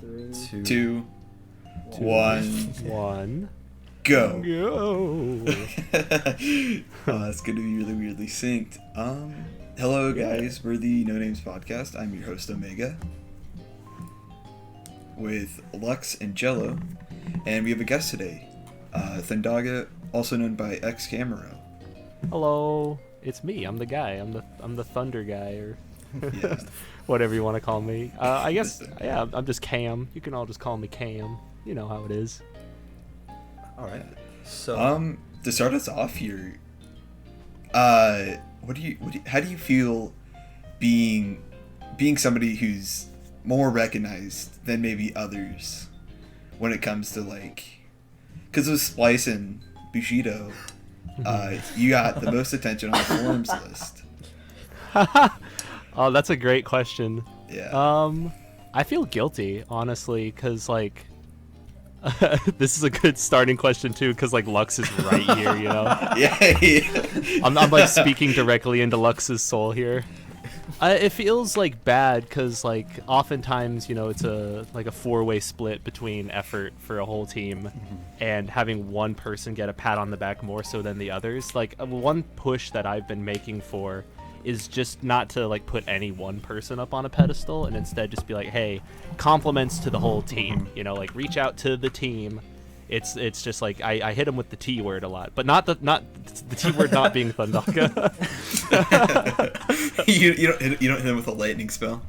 Three, two, one, go. go. Oh, that's gonna be really weirdly synced. Hello guys, we're the No Names Podcast. I'm your host Omega, with Lux and Jelo, and we have a guest today, Thundaga, also known by xCamero. Hello, it's me. I'm the guy. I'm the Thunder guy, or Yeah. whatever you want to call me. I guess I'm just Cam. You can all just call me Cam. You know how it is. All right. So, To start us off here, how do you feel being somebody who's more recognized than maybe others when it comes to because with Splice and Bushido, you got the most attention on the forums list. Oh, that's a great question. Yeah. I feel guilty, honestly, because this is a good starting question too, because Lux is right here, you know. Yeah. I'm speaking directly into Lux's soul here. It feels bad because oftentimes it's a four-way split between effort for a whole team, and having one person get a pat on the back more so than the others. One push that I've been making for is just not to put any one person up on a pedestal, and instead just be hey, compliments to the whole team. Reach out to the team. It's just I hit him with the T word a lot, but not the T word not being Thundaga. you don't hit him with a lightning spell.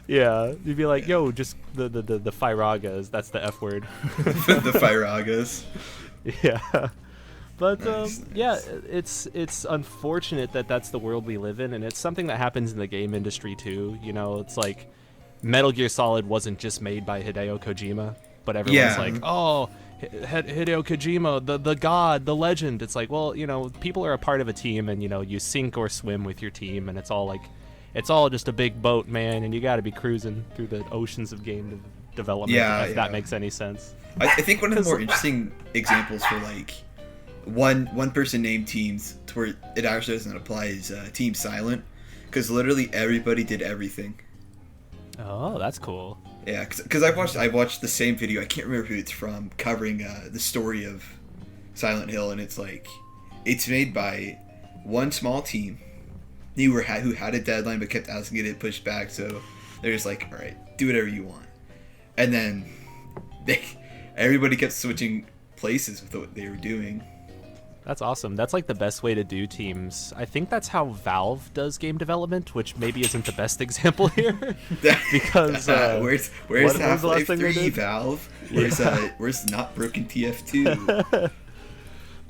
Yeah, you'd be yo, just the Fyragas. That's the F word. The Fyragas. Yeah. But Nice. yeah, it's unfortunate that that's the world we live in, and it's something that happens in the game industry too. It's Metal Gear Solid wasn't just made by Hideo Kojima, but everyone's oh, Hideo Kojima, the god, the legend. It's well, people are a part of a team, and you sink or swim with your team, and it's all just a big boat, man, and you got to be cruising through the oceans of game development. If that makes any sense. I think one of the more interesting examples for one person named teams to where it actually doesn't apply is Team Silent, because literally everybody did everything. Oh, that's cool. Yeah, because I watched the same video. I can't remember who it's from, covering the story of Silent Hill, and it's it's made by one small team who had a deadline but kept asking it pushed back. So they're just all right, do whatever you want, and then everybody kept switching places with what they were doing. That's awesome. That's the best way to do teams. I think that's how Valve does game development, which maybe isn't the best example here. Because where's Half-Life 3, Valve? Where's not broken TF2?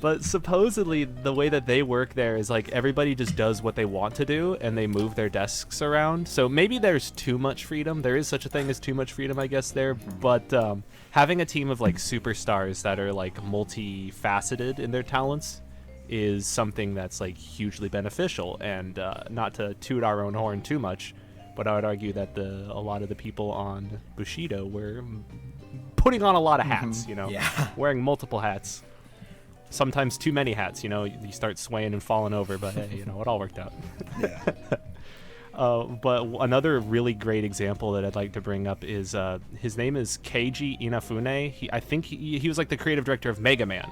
But supposedly the way that they work there is everybody just does what they want to do, and they move their desks around. So maybe there's too much freedom. There is such a thing as too much freedom, I guess, there. But having a team of superstars that are multifaceted in their talents is something that's hugely beneficial. And not to toot our own horn too much, but I would argue that a lot of the people on Bushido were putting on a lot of hats, wearing multiple hats. Sometimes too many hats, you start swaying and falling over, but hey, it all worked out. Yeah. But another really great example that I'd like to bring up is his name is Keiji Inafune. I think he was the creative director of Mega Man.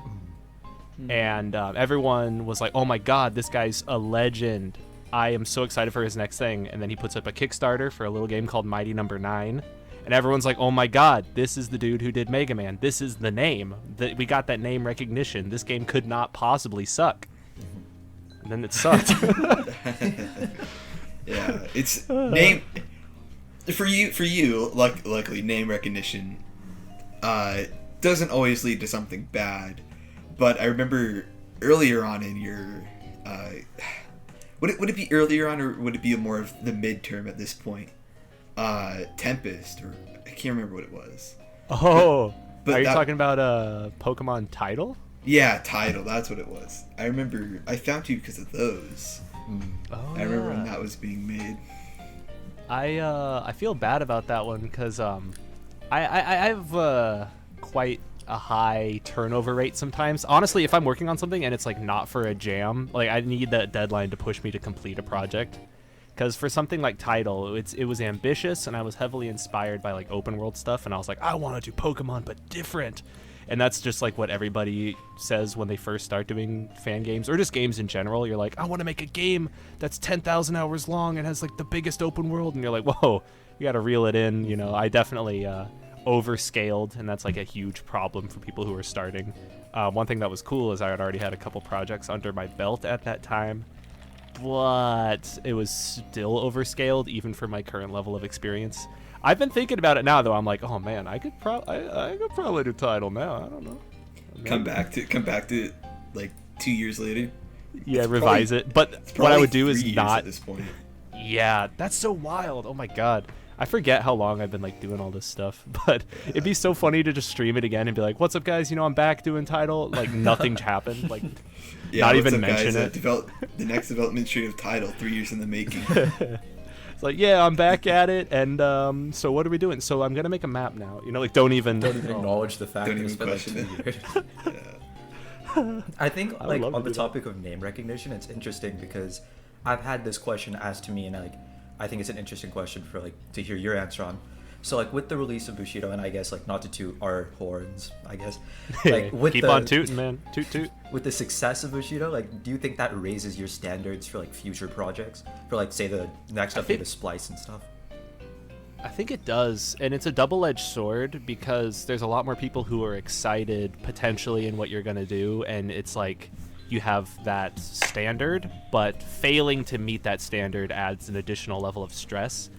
And everyone was oh my god, this guy's a legend. I am so excited for his next thing. And then he puts up a Kickstarter for a little game called Mighty Number 9. And everyone's oh my god, this is the dude who did Mega Man. This is the name. We got that name recognition. This game could not possibly suck. And then it sucked. Yeah, it's name for you. Luckily, name recognition doesn't always lead to something bad. But I remember earlier on in your would it be earlier on, or would it be more of the midterm at this point? Tempest, or I can't remember what it was. Oh, but are you talking about Pokemon Tidal? Yeah, Tidal, that's what it was. I remember I found you because of those. Oh, I remember when that was being made. I feel bad about that one because I have quite a high turnover rate sometimes. Honestly, if I'm working on something and it's not for a jam, I need that deadline to push me to complete a project. Because for something like Tidal, it was ambitious, and I was heavily inspired by like open world stuff, and I was like, I want to do Pokemon but different. And that's just like what everybody says when they first start doing fan games or just games in general. You're like, I want to make a game that's 10,000 hours long and has like the biggest open world. And you're like, whoa, you got to reel it in. You know, I definitely overscaled, and that's like a huge problem for people who are starting. One thing that was cool is I had already had a couple projects under my belt at that time, but it was still overscaled even for my current level of experience. I've been thinking about it now, though. I'm like, oh man, I could probably do Tidal now. I don't know. Come back to like 2 years later. Yeah, It's revise probably- it. But It's what I probably would do 3 is years not. at this point. Yeah, that's so wild. Oh my god. I forget how long I've been like doing all this stuff, but it'd be so funny to just stream it again and be like, "What's up, guys? You know, I'm back doing Tidal." Like nothing's happened. Like not what's even up, mention guys? it. The next development stream of Tidal, 3 years in the making. It's like, yeah, I'm back at it, and so what are we doing? So I'm gonna make a map now. You know, like don't even acknowledge the fact Don't that even it's been like question 2 years. I think I would like love to on the do that. topic of name recognition, it's interesting because I've had this question asked to me, and like I think it's an interesting question for like to hear your answer on. So like with the release of Bushido, and I guess like not to toot our horns, I guess like with keep the, on tooting, man. Toot toot. with the success of Bushido, like do you think that raises your standards for like future projects for like say the next update of Splice and stuff? I think it does, and it's a double-edged sword because there's a lot more people who are excited potentially in what you're gonna do, and it's like you have that standard, but failing to meet that standard adds an additional level of stress.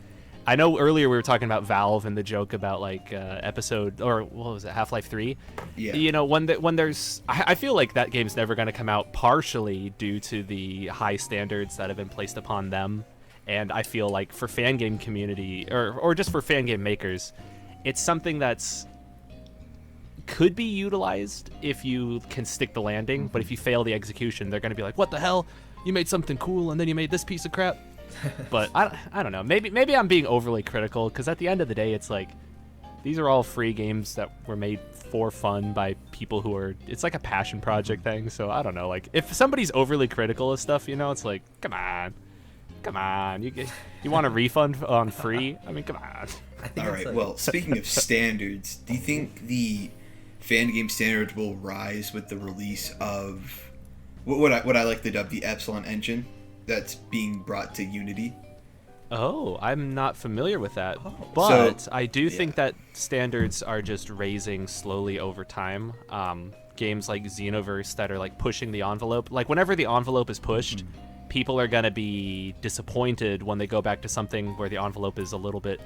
I know earlier we were talking about Valve and the joke about like episode, or what was it, Half-Life 3? Yeah. You know, when there's, I feel like that game's never going to come out partially due to the high standards that have been placed upon them. And I feel like for fan game community, or just for fan game makers, it's something that's could be utilized if you can stick the landing, but if you fail the execution, they're going to be like, what the hell? You made something cool and then you made this piece of crap. But I don't know. Maybe I'm being overly critical because at the end of the day, it's like these are all free games that were made for fun by people who are. It's like a passion project thing. So I don't know. Like if somebody's overly critical of stuff, you know, it's like come on. You want a refund on free? I mean, come on. I think All it's right. like- Well, speaking of standards, do you think the fan game standard will rise with the release of what I like to dub the Epsilon engine that's being brought to Unity? Oh, I'm not familiar with that, Oh. but So, I do yeah. think that standards are just raising slowly over time. Games like Xenoverse that are like pushing the envelope, like whenever the envelope is pushed, people are gonna be disappointed when they go back to something where the envelope is a little bit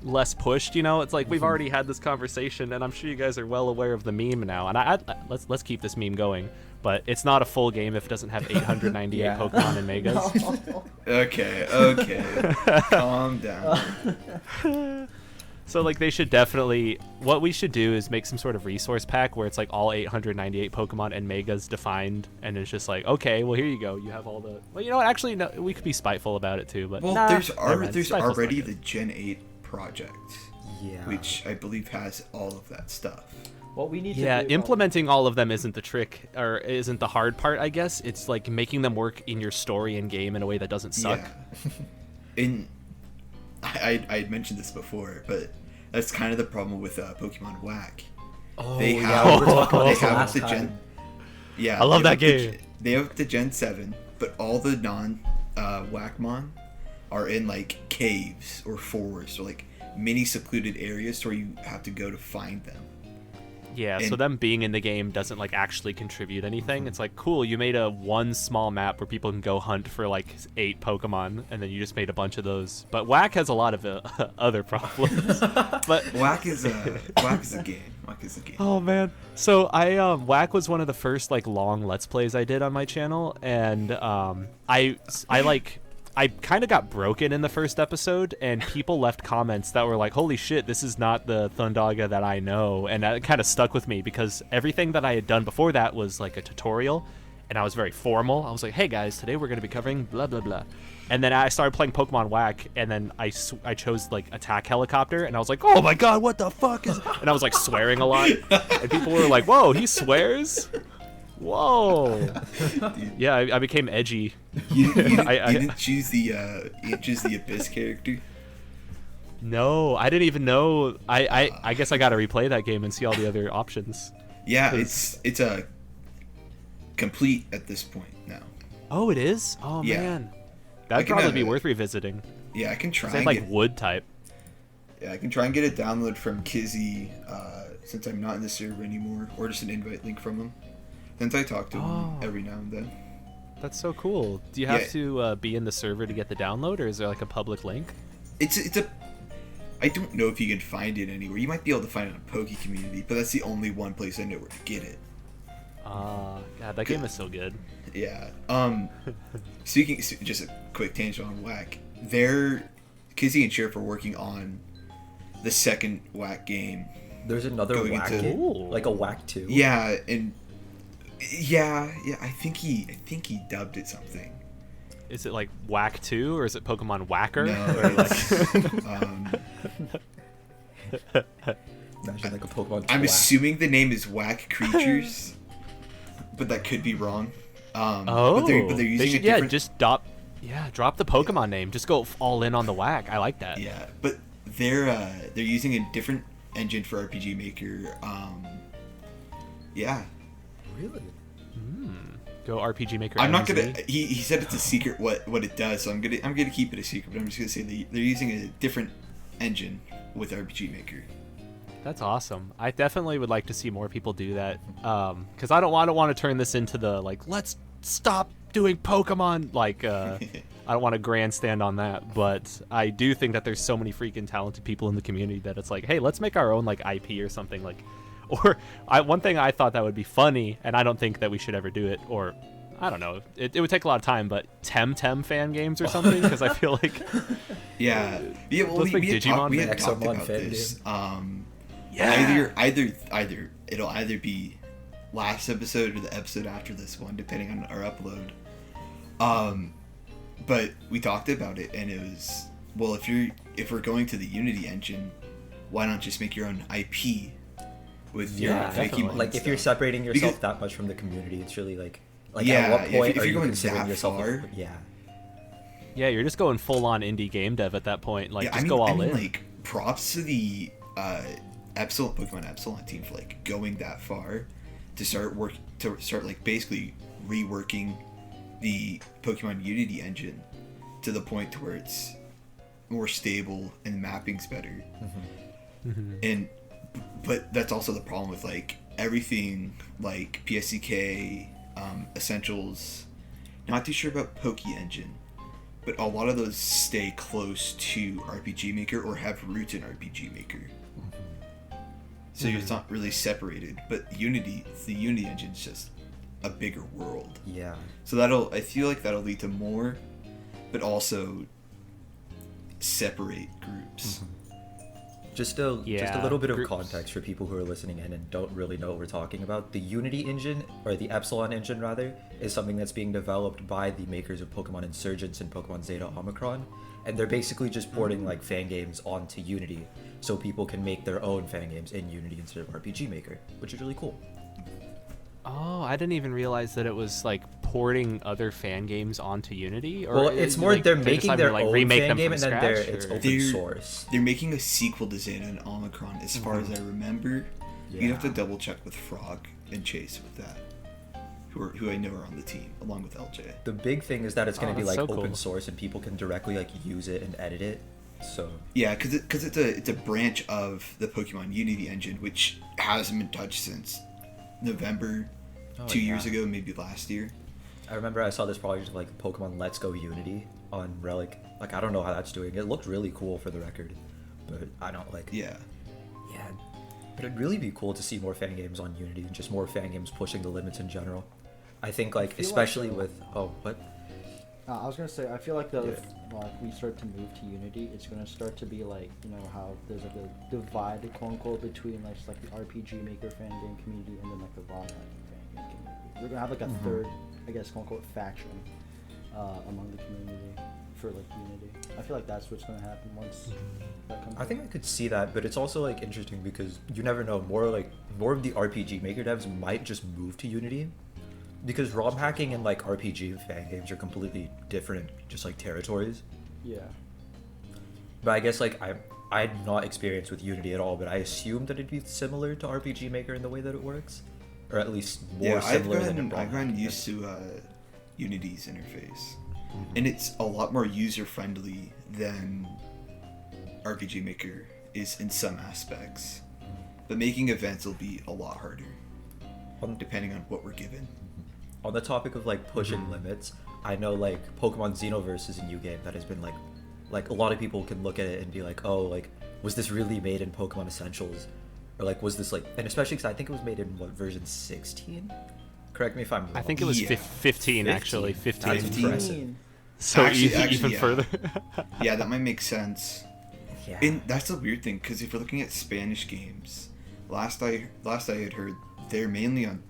less pushed. You know, it's like we've already had this conversation, and I'm sure you guys are well aware of the meme now. And let's keep this meme going. But it's not a full game if it doesn't have 898 Yeah. Pokemon and Megas. Okay. Calm down. So like they should definitely, what we should do is make some sort of resource pack where it's like all 898 Pokemon and Megas defined, and it's just like, okay, well here you go, you have all the. Well, you know what? Actually, no, we could be spiteful about it too. But Well, nah, there's never mind. there's Spiteful's not already good. the Gen 8 project, Yeah. which I believe has all of that stuff. What we need to Yeah, do, implementing all of them isn't the trick, or isn't the hard part, I guess. It's like making them work in your story and game in a way that doesn't suck. Yeah. I had mentioned this before, but that's kind of the problem with Pokemon Whack. Oh, They yeah, have we were talking about they this have last the time. Gen. Yeah, I love they that have the game. They have the Gen 7, but all the non Whackmon are in like caves or forests or like mini secluded areas where you have to go to find them. Yeah, so And- them being in the game doesn't like actually contribute anything. It's like, cool, you made a one small map where people can go hunt for like 8 Pokemon, and then you just made a bunch of those. But Whack has a lot of other problems. But Whack is a game. Whack is a game. oh man, so I Whack was one of the first like long Let's Plays I did on my channel, and I kind of got broken in the first episode, and people left comments that were like, holy shit, this is not the Thundaga that I know. And that kind of stuck with me because everything that I had done before that was like a tutorial, and I was very formal. I was like, hey guys, today we're going to be covering blah, blah, blah. And then I started playing Pokemon Whack, and then I chose like Attack Helicopter, and I was like, oh my god, what the fuck is... And I was like swearing a lot, and people were like, whoa, he swears? Whoa. Yeah, I became edgy I didn't choose the Abyss character. No, I didn't even know. I guess I gotta replay that game and see all the other options. Yeah, it's a complete at this point now. Oh, it is. Oh Yeah. man, that'd can, probably be worth revisiting. Yeah, I can try. It's And like get, wood type. yeah, I can try and get a download from Kizzy since I'm not in the server anymore, or just an invite link from him. Since I talk to him every now and then. That's so cool. Do you have Yeah. to be in the server to get the download, or is there like a public link? It's a. I don't know if you can find it anywhere. You might be able to find it on Poke Community, but that's the only one place I know where to get it. God, that game is so good. Yeah. Speaking, just a quick tangent on Whack. Kizzy and Sheriff are working on the second Whack game. There's another Going Whack into- game? Ooh. Like a Whack 2? Yeah, and yeah. I think he dubbed it something. Is it like Whack 2 or is it Pokemon Whacker? No, Or like... Imagine like a Pokemon I'm Whack. assuming the name is Whack Creatures, but that could be wrong. Oh, but they're they using should, a different. just drop the Pokemon name. Just go all in on the Whack. I like that. Yeah, but they're using a different engine for RPG Maker. Yeah. Really? Go RPG Maker. I'm not MZ. gonna. He said it's a secret what it does, so I'm gonna keep it a secret. But I'm just gonna say they're using a different engine with RPG Maker. That's awesome. I definitely would like to see more people do that. Because I don't want to turn this into the like let's stop doing Pokemon. Like I don't want to grandstand on that, but I do think that there's so many freaking talented people in the community that it's like, hey, let's make our own like IP or something like. Or one thing I thought that would be funny, and I don't think that we should ever do it, or I don't know, it would take a lot of time, but Temtem fan games or something, because I feel like Yeah. Well, Let's make we had Digimon talked, we had fan- talked Exomon about fan this. Yeah. Either it'll either be last episode or the episode after this one, depending on our upload. But we talked about it, and it was, well, if we're going to the Unity engine, why not just make your own IP with your Yeah, Pokemon? definitely. Like if you're separating yourself Because- that much from the community, it's really like Yeah, at what if point you're are you going considering that yourself? far- yeah, you're just going full on indie game dev at that point. Like Yeah, just go all in. like, props to the Pokemon Epsilon team for like going that far to start like basically reworking the Pokemon Unity engine to the point to where it's more stable and the mapping's better. And but that's also the problem with like everything like PSCK, Essentials. Not too sure about Poke Engine, but a lot of those stay close to RPG Maker or have roots in RPG Maker. So it's not really separated. But the Unity engine's just a bigger world. Yeah. So I feel like that'll lead to more, but also separate groups. Just a Yeah, little bit of groups. context for people who are listening in and don't really know what we're talking about. The Unity engine, or the Epsilon engine rather, is something that's being developed by the makers of Pokemon Insurgence and Pokemon Zeta Omicron, and they're basically just porting like fan games onto Unity, so people can make their own fan games in Unity instead of RPG Maker, which is really cool. Oh, I didn't even realize that it was like porting other fan games onto Unity. Or Well, it's more like, they're they making decided their to, like, own remake fan them game, from and then scratch, it's or- open source. They're making a sequel to Zeta and Omicron, as far as I remember. You'd have to Yeah. double check with Frog and Chase with that, who I know are on the team, along with LJ. The big thing is that it's going to be that's like so open cool. source and people can directly like use it and edit it. So Yeah, because it's a branch of the Pokemon Unity engine, which hasn't been touched since November 2 years yeah. ago, maybe last year. I remember I saw this project of like Pokemon Let's Go Unity on Relic. Like I don't know how that's doing. It looked really cool for the record, but I don't like. Yeah. Yeah, but it'd really be cool to see more fan games on Unity and just more fan games pushing the limits in general. I think like feel like, especially though- with what? I was gonna say, I feel like if Yeah. like we start to move to Unity, it's gonna start to be like, you know, how there's like a divide, quote unquote, between like just, like the RPG Maker fan game community and then like the ROM hacking fan game community. We're gonna have like a third, I guess, quote unquote, faction among the community for like Unity. I feel like that's what's gonna happen once that comes. I think I could see that, but it's also like interesting because you never know. More of the RPG Maker devs might just move to Unity, because ROM hacking and like RPG fan games are completely different, just like territories. Yeah. But I guess like I'm not experienced with Unity at all, but I assume that it'd be similar to RPG Maker in the way that it works, or at least more similar than in ROM I've gotten hacking. used to Unity's interface, and it's a lot more user friendly than RPG Maker is in some aspects. But making events will be a lot harder, depending on what we're given. On the topic of like pushing limits, I know like Pokemon Xenoverse is a new game that has been like a lot of people can look at it and be like, oh, like was this really made in Pokemon Essentials, or like was this like, and especially because I think it was made in what version 16. Correct me if I'm wrong. I think it was 15 actually. 15. That's impressive. So Actually, even yeah. further. Yeah, that might make sense. Yeah. And that's a weird thing, because if you're looking at Spanish games, last I had heard, they're mainly on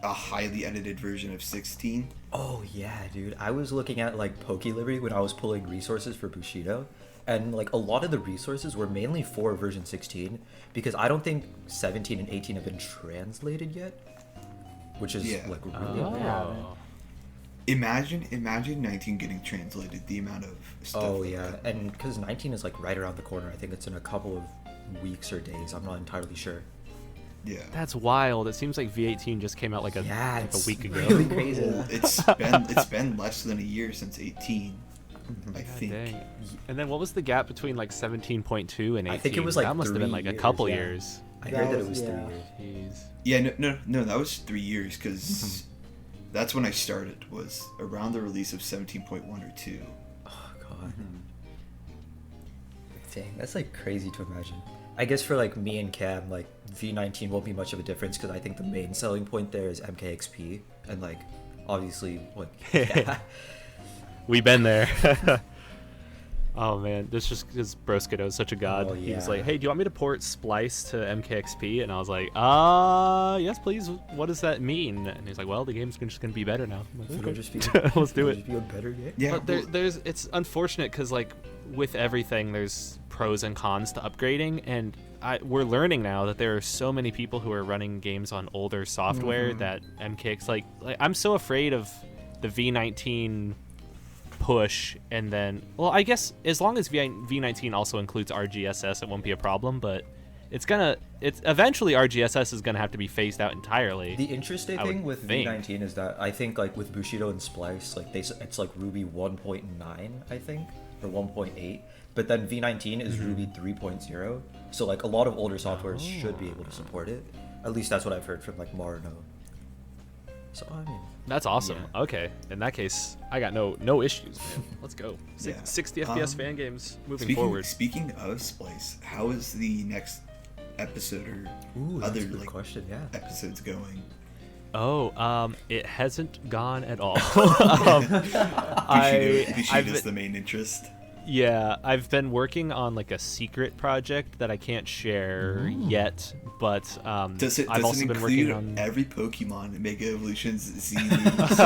a highly edited version of 16. Oh yeah, dude. I was looking at like PokeLiberty when I was pulling resources for Bushido, and like a lot of the resources were mainly for version 16 because I don't think 17 and 18 have been translated yet, which is Yeah. like really Oh. Imagine 19 getting translated, the amount of stuff. Oh like yeah, that. and because 19 is like right around the corner. I think it's in a couple of weeks or days. I'm not entirely sure. Yeah. That's wild. It seems like V18 just came out like a it's week ago. really crazy. Well, it's been less than a year since 18, I God think. dang. And then what was the gap between like 17.2 and 18? I think it was, like, that must have been 3 like a years, couple yeah. years. I That heard that it was- was yeah. 3 years. Jeez. Yeah, no, that was 3 years, because that's when I started, was around the release of 17.1 or 2. Oh god. Dang, that's like crazy to imagine. I guess for like me and Cam, like V19 won't be much of a difference because I think the main selling point there is MKXP, and like obviously like yeah. We've been there. Oh man, this just because Broskito is such a god. Oh, He was yeah. like, "Hey, do you want me to port Splice to MKXP?" And I was like, yes, please. What does that mean?" And he's like, "Well, the game's just gonna be better now." I'm like, It'll "Okay." just be Let's do it'll it. just be a better game. Yeah, But there's it's unfortunate because like with everything, there's pros and cons to upgrading, and we're learning now that there are so many people who are running games on older software that MKX like I'm so afraid of the V19 push, and then I guess as long as V19 also includes RGSS, it won't be a problem, but it's eventually RGSS is gonna have to be phased out entirely. The interesting I would thing with think. V19 is that I think like with Bushido and Splice, like it's like Ruby 1.9, I think, or 1.8, but then V19 is Ruby 3.0. So like a lot of older softwares should be able to support it. At least that's what I've heard from like Marno. So I mean, That's awesome. Yeah. Okay, in that case, I got no issues, man. Let's go. Yeah. 60 FPS fan games moving speaking, forward. Speaking of Splice, how is the next episode or ooh, that's other a good like question. Yeah. episodes going? It hasn't gone at all. Bushido's the main interest. Yeah, I've been working on like a secret project that I can't share yet, but Does it I've also been working include on. every Pokemon in Mega Evolutions Z moves?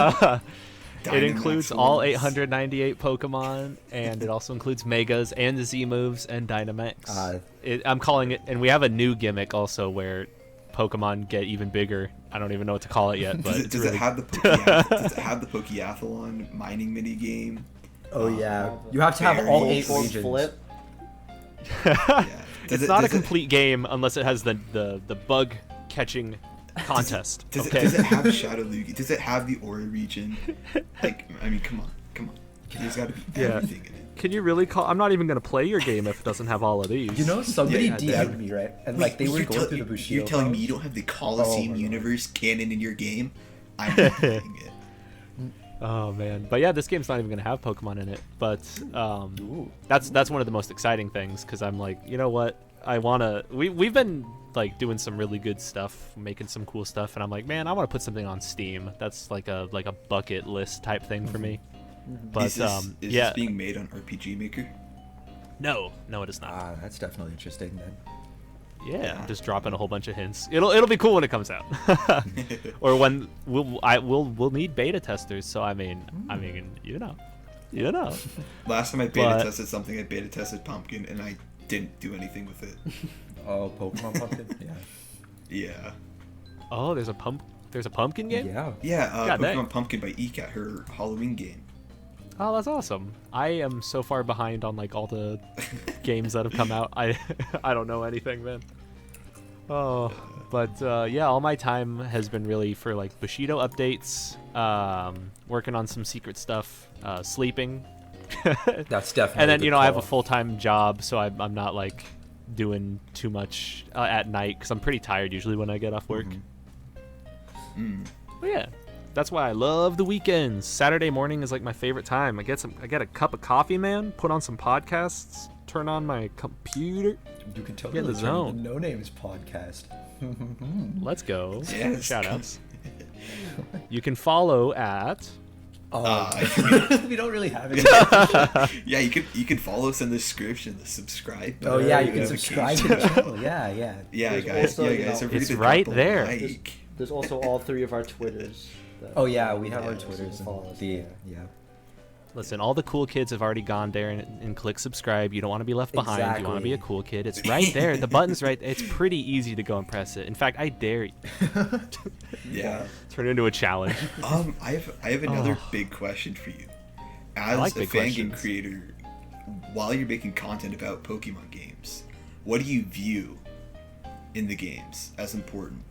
It includes all Dynamax 898 Pokemon, and it also includes Megas and Z moves and Dynamax. I'm calling it, and we have a new gimmick also where Pokemon get even bigger. I don't even know what to call it yet, but Does it have the Pokeathlon mining mini game? Oh yeah. You have to have Very all full 8 form regions. flip. Yeah. It's not a complete game unless it has the bug catching contest. Does Okay. it have Shadow Lugia? Does it have the Aura region? Like, I mean, come on. There's got to be Yeah. everything in it. Can you really call? I'm not even gonna play your game if it doesn't have all of these. You know, somebody Yeah, DM'd me, right? And like they were You're going through the Bushido. You're telling me you files. don't have the Coliseum Oh my God. universe canon in your game? I'm not playing it. Oh man, but yeah, this game's not even gonna have Pokemon in it. But Ooh. that's one of the most exciting things because I'm like, you know what? I wanna. We've been like doing some really good stuff, making some cool stuff, and I'm like, man, I want to put something on Steam. That's like a bucket list type thing for me. But Is this yeah, being made on RPG Maker? no, it is not. Ah, that's definitely interesting then. Yeah, I'm just dropping a whole bunch of hints. It'll be cool when it comes out, or when we'll need beta testers. So I mean, you know. Last time I beta But- tested something, I beta tested Pumpkin, and I didn't do anything with it. Oh, Pokemon Pumpkin? Yeah. Yeah. Oh, there's There's a pumpkin game? Yeah. Yeah, God dang. Pokemon Pumpkin by Ika, her Halloween game. Oh, that's awesome. I am so far behind on like all the games that have come out. I don't know anything, man. Oh, but yeah, all my time has been really for like Bushido updates, working on some secret stuff, sleeping. That's definitely. And then, a you good know, I have a call. full-time job, so I'm not like doing too much at night because I'm pretty tired usually when I get off work. But yeah, that's why I love the weekends. Saturday morning is like my favorite time. I get a cup of coffee, man, put on some podcasts, turn on my computer. You can Get in totally the turn zone. the No Names podcast. Let's go. Yes. Shout outs. You can follow at We don't really have it. Yeah, you can follow us in the description, the subscribe. Oh yeah, you button, can subscribe to the channel. Yeah, yeah. Yeah, There's guys. also, Yeah, you guys. know, Don't forget It's to right drop a there. like. There's also all 3 of our Twitters. Oh yeah, we have Yeah, our so Twitters follow and us the there. yeah. Listen, all the cool kids have already gone there and click subscribe. You don't want to be left behind. You want to be a Exactly. cool kid. It's right there. The button's right. It's pretty easy to go and press it. In fact, I dare you. Yeah. Turn it into a challenge. I have another Oh. big question for you. As like a big fan game questions. creator, while you're making content about Pokemon games, what do you view in the games as important?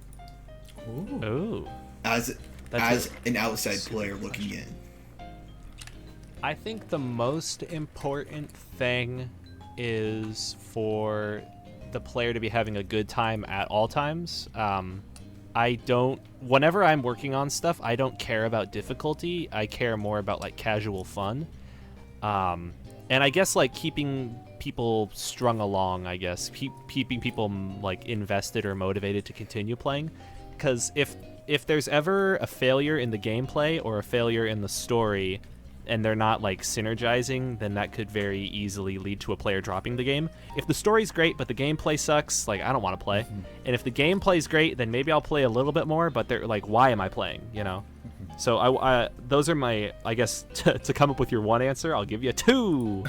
Ooh. As That's an outside super player good looking in. I think the most important thing is for the player to be having a good time at all times. Whenever I'm working on stuff, I don't care about difficulty. I care more about like casual fun. And I guess like keeping people strung along, I guess, keeping people like invested or motivated to continue playing. Because if there's ever a failure in the gameplay or a failure in the story, and they're not like synergizing, then that could very easily lead to a player dropping the game. If the story's great but the gameplay sucks, like I don't want to play. And if the gameplay's great, then maybe I'll play a little bit more, but they're like, why am I playing, you know? So I those are my, I guess, to come up with your one answer, I'll give you 2.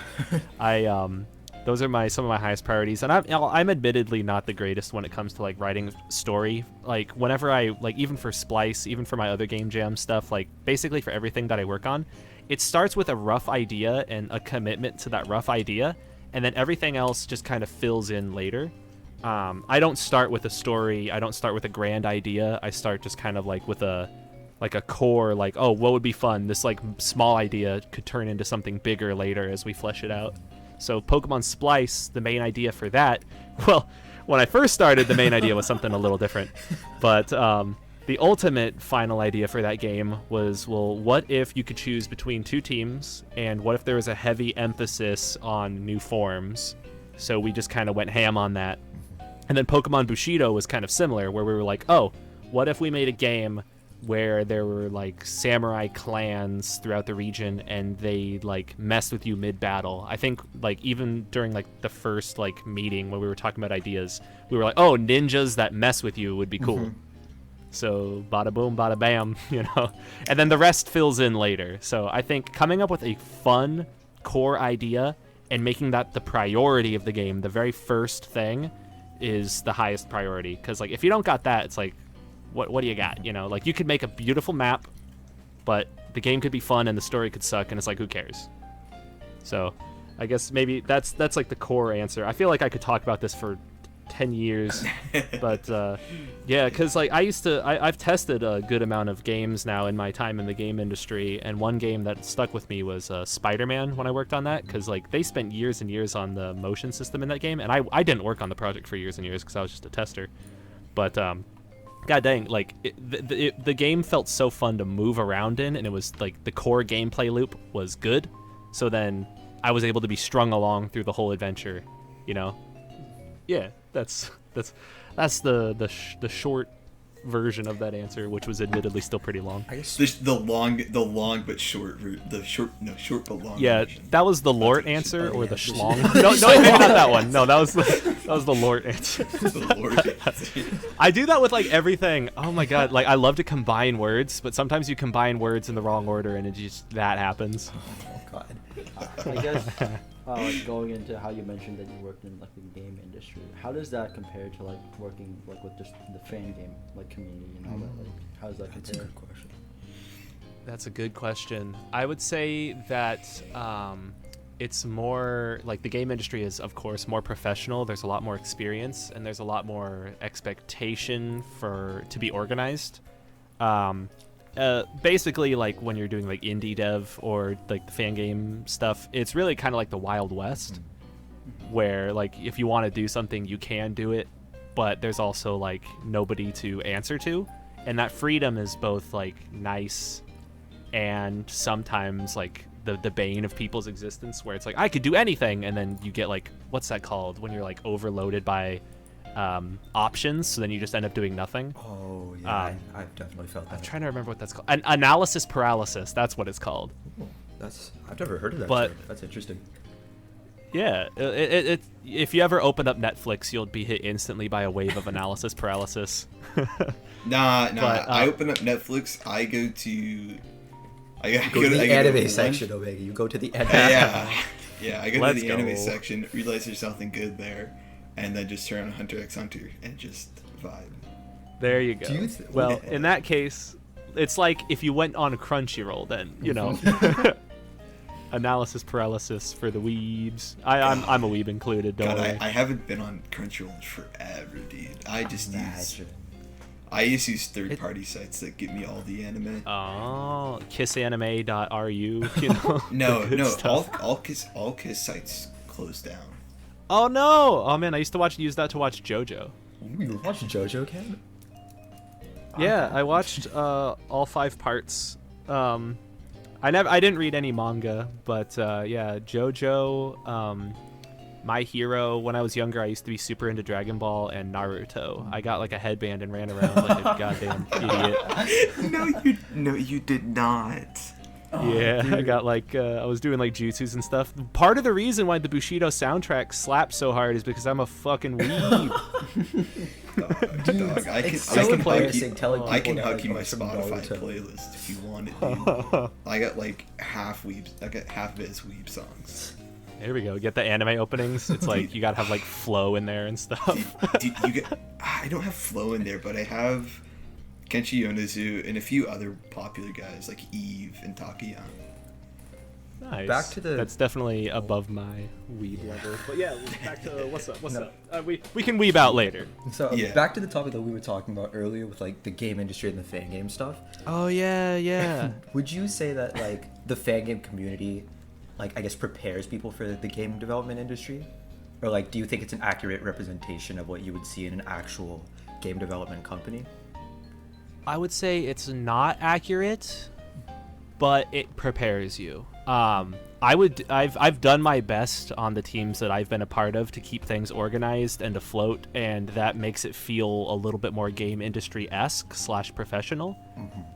Those are some of my highest priorities, and I'm admittedly not the greatest when it comes to like writing story. Like whenever I like, even for Splice, even for my other game jam stuff, like basically for everything that I work on, it starts with a rough idea and a commitment to that rough idea, and then everything else just kind of fills in later. I don't start with a story. I don't start with a grand idea. I start just kind of like with a core, like, oh, what would be fun? This like small idea could turn into something bigger later as we flesh it out. So Pokemon Splice, the main idea for that, well, when I first started, the main idea was something a little different. But the ultimate final idea for that game was, well, what if you could choose between 2 teams, and what if there was a heavy emphasis on new forms? So we just kind of went ham on that. And then Pokemon Bushido was kind of similar, where we were like, oh, what if we made a game where there were like samurai clans throughout the region and they like messed with you mid-battle. I think like even during like the first like meeting when we were talking about ideas, we were like, oh, ninjas that mess with you would be cool. So bada boom, bada bam, you know, and then the rest fills in later. So I think coming up with a fun core idea and making that the priority of the game, the very first thing, is the highest priority. Because like if you don't got that, it's like, what do you got? You know, like you could make a beautiful map, but the game could be fun and the story could suck, and it's like, who cares? So I guess maybe that's like the core answer. I feel like I could talk about this for 10 years, but yeah, because like I've tested a good amount of games now in my time in the game industry, and one game that stuck with me was Spider-Man when I worked on that, because like they spent years and years on the motion system in that game, and I didn't work on the project for years and years because I was just a tester, but god dang, like the game felt so fun to move around in, and it was like the core gameplay loop was good, so then I was able to be strung along through the whole adventure, you know. Yeah, that's the short version of that answer, which was admittedly still pretty long. I guess The long but short route. The short but long. Yeah, version. that was the Lort answer, oh, or yeah, the this is- schlong. No, maybe not that one. No, that was the Lort answer. The Lord. I do that with like everything. Oh my god, like I love to combine words, but sometimes you combine words in the wrong order, and it just that happens. oh god. I guess like going into how you mentioned that you worked in like the game industry, how does that compare to like working like with just the fan game like community and all that? Like, how does that That's a compare? good question. That's a good question. I would say that it's more like the game industry is, of course, more professional. There's a lot more experience, and there's a lot more expectation to be organized. Basically, like when you're doing like indie dev or like the fan game stuff, it's really kind of like the Wild West, where like if you want to do something, you can do it, but there's also like nobody to answer to, and that freedom is both like nice and sometimes like the bane of people's existence, where it's like I could do anything, and then you get like, what's that called when you're like overloaded by options, so then you just end up doing nothing. Oh yeah, I've definitely felt that. I'm trying to remember what that's called. Analysis paralysis, that's what it's called. Ooh, I've never heard of that. But term. That's interesting. Yeah, if you ever open up Netflix, you'll be hit instantly by a wave of analysis paralysis. Nah. But, I open up Netflix. I go to. I Go to the anime section, Omega. You go to the anime. Yeah. I go Let's to the anime go. section, realize there's something good there, and then just turn on Hunter x Hunter and just vibe. There you go. Do you Well, in that case, it's like if you went on Crunchyroll, then you know. Analysis paralysis for the weebs. I'm a weeb included. Don't God, worry. I haven't been on Crunchyroll in forever, dude. I just use third-party sites that give me all the anime. Oh, kissanime.ru, you know. No, the good stuff. all kiss sites closed down. Oh no! Oh man, I used to use that to watch JoJo. Ooh, you watch JoJo, Ken? Yeah, I watched all 5 parts. I didn't read any manga, but yeah, JoJo, My Hero. When I was younger, I used to be super into Dragon Ball and Naruto. I got like a headband and ran around like a goddamn idiot. No, you did not. Yeah, I got like I was doing like jutsus and stuff. Part of the reason why the Bushido soundtrack slaps so hard is because I'm a fucking weeb. Dog, I it's can so hug embarrassing you. telling I people can that, hug like, you my watch some Spotify Naruto. playlist if you want it, dude. I got like half weebs. I got half of it is weeb songs. There we go. Get the anime openings. It's like you gotta have like flow in there and stuff. Dude, you get. I don't have flow in there, but I have Kenshi Yonezu and a few other popular guys like Eve and Takayama. Nice. Back to the- That's definitely above my weeb level. But yeah, back to what's up. We can weeb out later. So Yeah. back to the topic that we were talking about earlier with like the game industry and the fan game stuff. Oh yeah. Would you say that like the fan game community, like I guess, prepares people for the game development industry, or like do you think it's an accurate representation of what you would see in an actual game development company? I would say it's not accurate, but it prepares you. I've done my best on the teams that I've been a part of to keep things organized and afloat, and that makes it feel a little bit more game industry-esque / professional.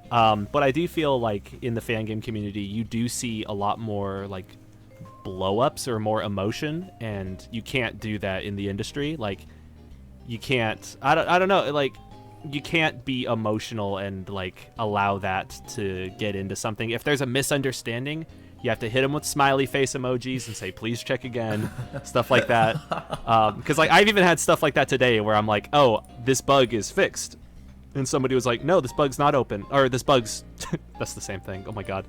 But I do feel like in the fan game community, you do see a lot more like blow-ups or more emotion, and you can't do that in the industry. Like you can't. I don't know. Like you can't be emotional and like allow that to get into something. If there's a misunderstanding, you have to hit them with smiley face emojis and say, please check again, stuff like that. Because like I've even had stuff like that today where I'm like, oh, this bug is fixed. And somebody was like, no, this bug's not open. Or this bug's, that's the same thing. Oh my God.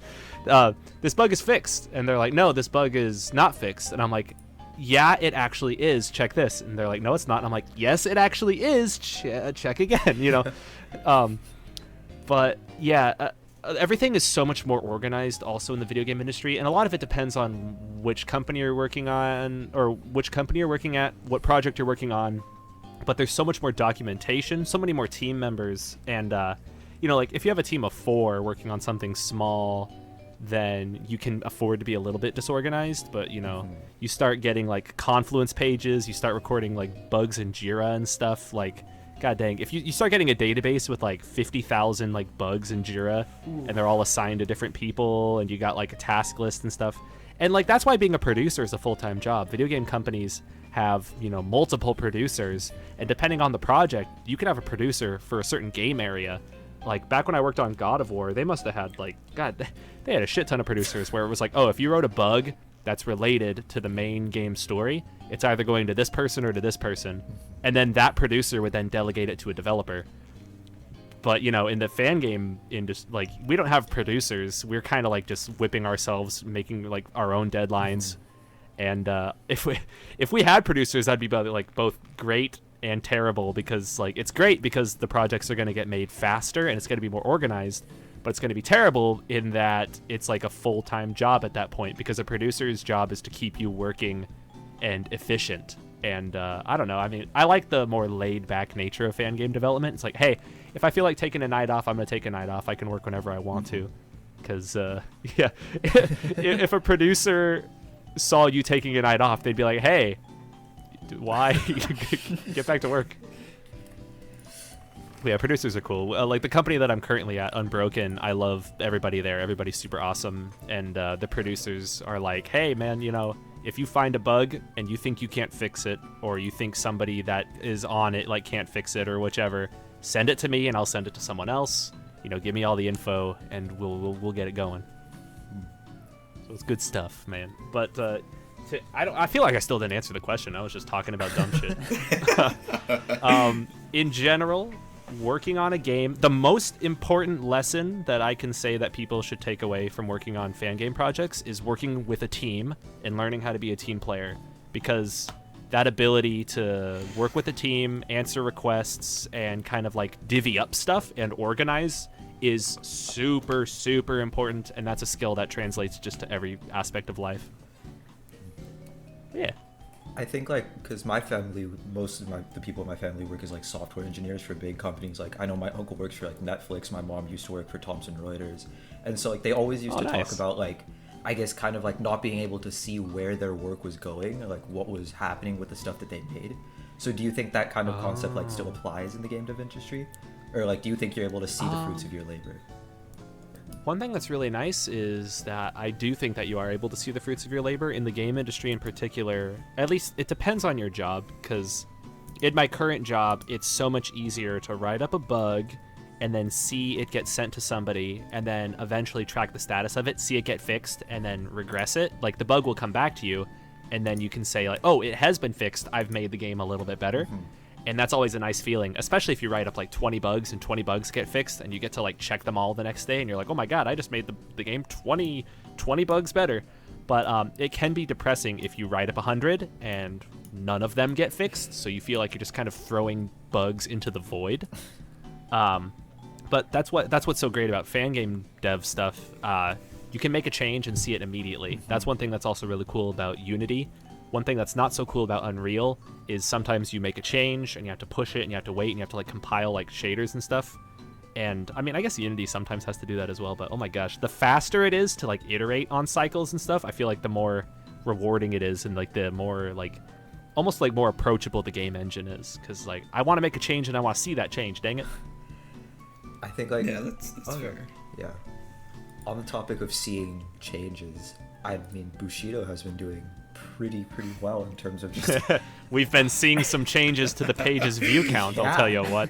This bug is fixed. And they're like, no, this bug is not fixed. And I'm like, yeah, it actually is. Check this. And they're like, no, it's not. And I'm like, yes, it actually is. Check again, you know? But yeah, everything is so much more organized also in the video game industry, and a lot of it depends on which company you're working on, or which company you're working at, what project you're working on. But there's so much more documentation, so many more team members, and you know, like if you have a team of 4 working on something small, then you can afford to be a little bit disorganized. But you know, you start getting like Confluence pages, you start recording like bugs in Jira and stuff, like god dang, if you start getting a database with like 50,000 like bugs in Jira, and they're all assigned to different people, and you got like a task list and stuff, and like that's why being a producer is a full-time job. Video game companies have, you know, multiple producers, and depending on the project, you can have a producer for a certain game area. Like back when I worked on God of War, they must have had like, god, they had a shit ton of producers where it was like, oh, if you wrote a bug that's related to the main game story, it's either going to this person or to this person, and then that producer would then delegate it to a developer. But, you know, in the fan game industry, like, we don't have producers. We're kind of like just whipping ourselves, making like our own deadlines. And if we had producers, that'd be like both great and terrible, because like it's great because the projects are going to get made faster and it's going to be more organized. But it's going to be terrible in that it's like a full-time job at that point, because a producer's job is to keep you working and efficient. And I don't know. I mean, I like the more laid-back nature of fan game development. It's like, hey, if I feel like taking a night off, I'm going to take a night off. I can work whenever I want to. Because, yeah, if a producer saw you taking a night off, they'd be like, hey, why? Get back to work. Yeah, producers are cool. Like the company that I'm currently at, Unbroken, I love everybody there. Everybody's super awesome. And the producers are like, hey, man, you know, if you find a bug and you think you can't fix it, or you think somebody that is on it like can't fix it or whichever, send it to me and I'll send it to someone else. You know, give me all the info and we'll get it going. So it's good stuff, man. But I feel like I still didn't answer the question. I was just talking about dumb shit. In general, working on a game, the most important lesson that I can say that people should take away from working on fan game projects is working with a team and learning how to be a team player, because that ability to work with a team, answer requests, and kind of like divvy up stuff and organize is super, super important, and that's a skill that translates just to every aspect of life. Yeah. I think like because my family, most of the people in my family work as like software engineers for big companies. Like I know my uncle works for like Netflix. My mom used to work for Thomson Reuters, and so like they always used to talk about like, I guess kind of like not being able to see where their work was going, or like what was happening with the stuff that they made. So do you think that kind of concept like still applies in the game dev industry, or like do you think you're able to see the fruits of your labor? One thing that's really nice is that I do think that you are able to see the fruits of your labor in the game industry in particular. At least it depends on your job, because in my current job, it's so much easier to write up a bug and then see it get sent to somebody and then eventually track the status of it, see it get fixed, and then regress it. Like the bug will come back to you and then you can say like, oh, it has been fixed. I've made the game a little bit better. Mm-hmm. And that's always a nice feeling, especially if you write up like 20 bugs and 20 bugs get fixed and you get to like check them all the next day and you're like, oh my God, I just made the game 20 bugs better. But it can be depressing if you write up 100 and none of them get fixed. So you feel like you're just kind of throwing bugs into the void. But that's what's so great about fan game dev stuff. You can make a change and see it immediately. That's one thing that's also really cool about Unity. One thing that's not so cool about Unreal is sometimes you make a change and you have to push it and you have to wait and you have to like compile like shaders and stuff. And I mean, I guess Unity sometimes has to do that as well, but oh my gosh, the faster it is to like iterate on cycles and stuff, I feel like the more rewarding it is and like the more like almost like more approachable the game engine is, because like I want to make a change and I want to see that change, dang it. I think like that's fair. Yeah. On the topic of seeing changes, I mean Bushido has been doing pretty well in terms of just we've been seeing some changes to the page's view count. I'll tell you what.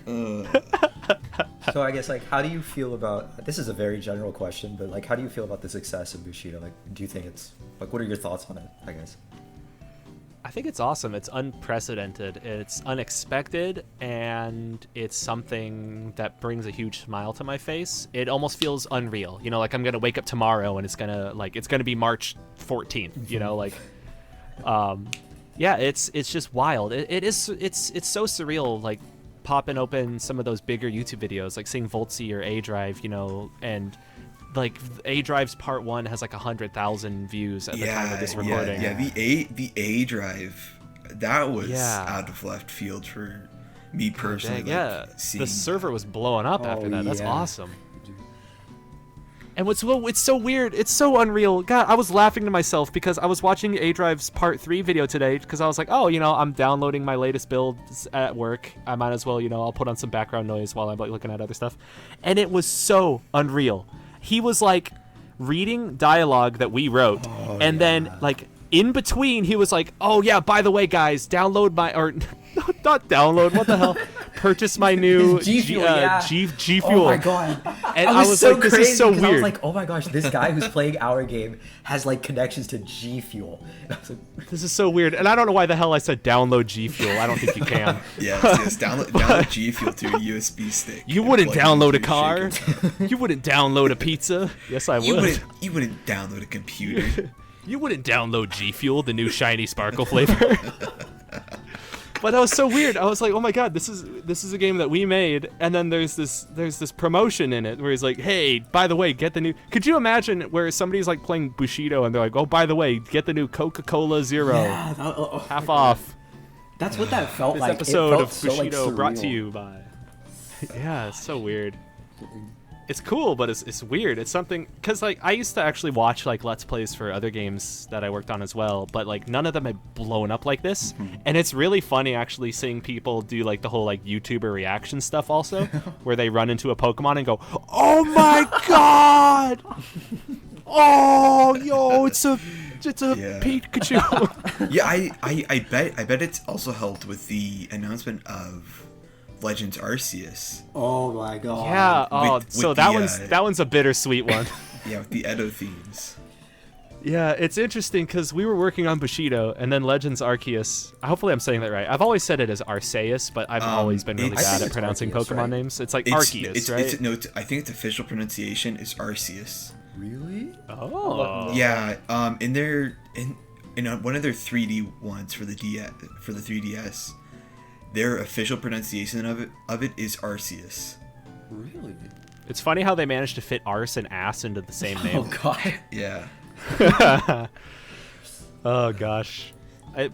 So I guess like how do you feel about, this is a very general question, but like how do you feel about the success of Bushido? Like do you think it's like, what are your thoughts on it, I guess? I think it's awesome. It's unprecedented, it's unexpected, and it's something that brings a huge smile to my face. It almost feels unreal, you know, like I'm gonna wake up tomorrow and it's gonna be March 14th, you know, like yeah, it's just wild. It's so surreal, like popping open some of those bigger YouTube videos, like seeing Voltsy or A Drive, you know, and like A Drive's part 1 has like 100,000 views at the time of this recording. Yeah, the A Drive, that was out of left field for me personally. The server was blowing up after that. That's awesome. And it's so weird, it's so unreal. God, I was laughing to myself because I was watching A Drive's part 3 video today because I was like, oh, you know, I'm downloading my latest builds at work. I might as well, you know, I'll put on some background noise while I'm like looking at other stuff. And it was so unreal. He was like reading dialogue that we wrote, and then like in between, he was like, "Oh yeah, by the way, guys, download my or not download. What the hell? Purchase my new G Fuel. Yeah. G Fuel." Oh my god! And I was so like, "This crazy is so 'cause I was weird." like, "Oh my gosh, this guy who's playing our game has like connections to G Fuel." And I was like, This is so weird, and I don't know why the hell I said download G Fuel. I don't think you can. Yes, download G Fuel through a USB stick. You and wouldn't plug it download a into your car. shaker. You wouldn't download a pizza. Yes, I would. You wouldn't download a computer. You wouldn't download G Fuel, the new shiny sparkle flavor. But that was so weird. I was like, oh my god, this is a game that we made, and then there's this promotion in it where he's like, hey, by the way, get the new. Could you imagine where somebody's like playing Bushido and they're like, oh, by the way, get the new Coca-Cola Zero, yeah, half off. That's what that felt This like. episode It felt of so, Bushido like, brought to surreal. you by. Yeah, it's so weird. It's cool, but it's weird. It's something because like I used to actually watch like Let's Plays for other games that I worked on as well, but like none of them had blown up like this. And it's really funny actually seeing people do like the whole like YouTuber reaction stuff also, where they run into a Pokemon and go, "Oh my god! Oh yo, it's a Yeah. Pikachu." Yeah, I bet it's also helped with the announcement of Legends Arceus. Oh my god. Yeah. Oh, With so the, that one's a bittersweet one. Yeah, with the Edo themes. Yeah, it's interesting because we were working on Bushido and then Legends Arceus. Hopefully I'm saying that right. I've always said it as Arceus, but I've always been really it's- bad I think at it's pronouncing Arceus, Pokemon right? names. It's like Arceus, right? No, I think its official pronunciation is Arceus. Really? Oh. Yeah, in one of their 3D ones for the 3DS, their official pronunciation of it is Arceus. Really? It's funny how they managed to fit arse and ass into the same name. Oh god. Yeah. Oh gosh.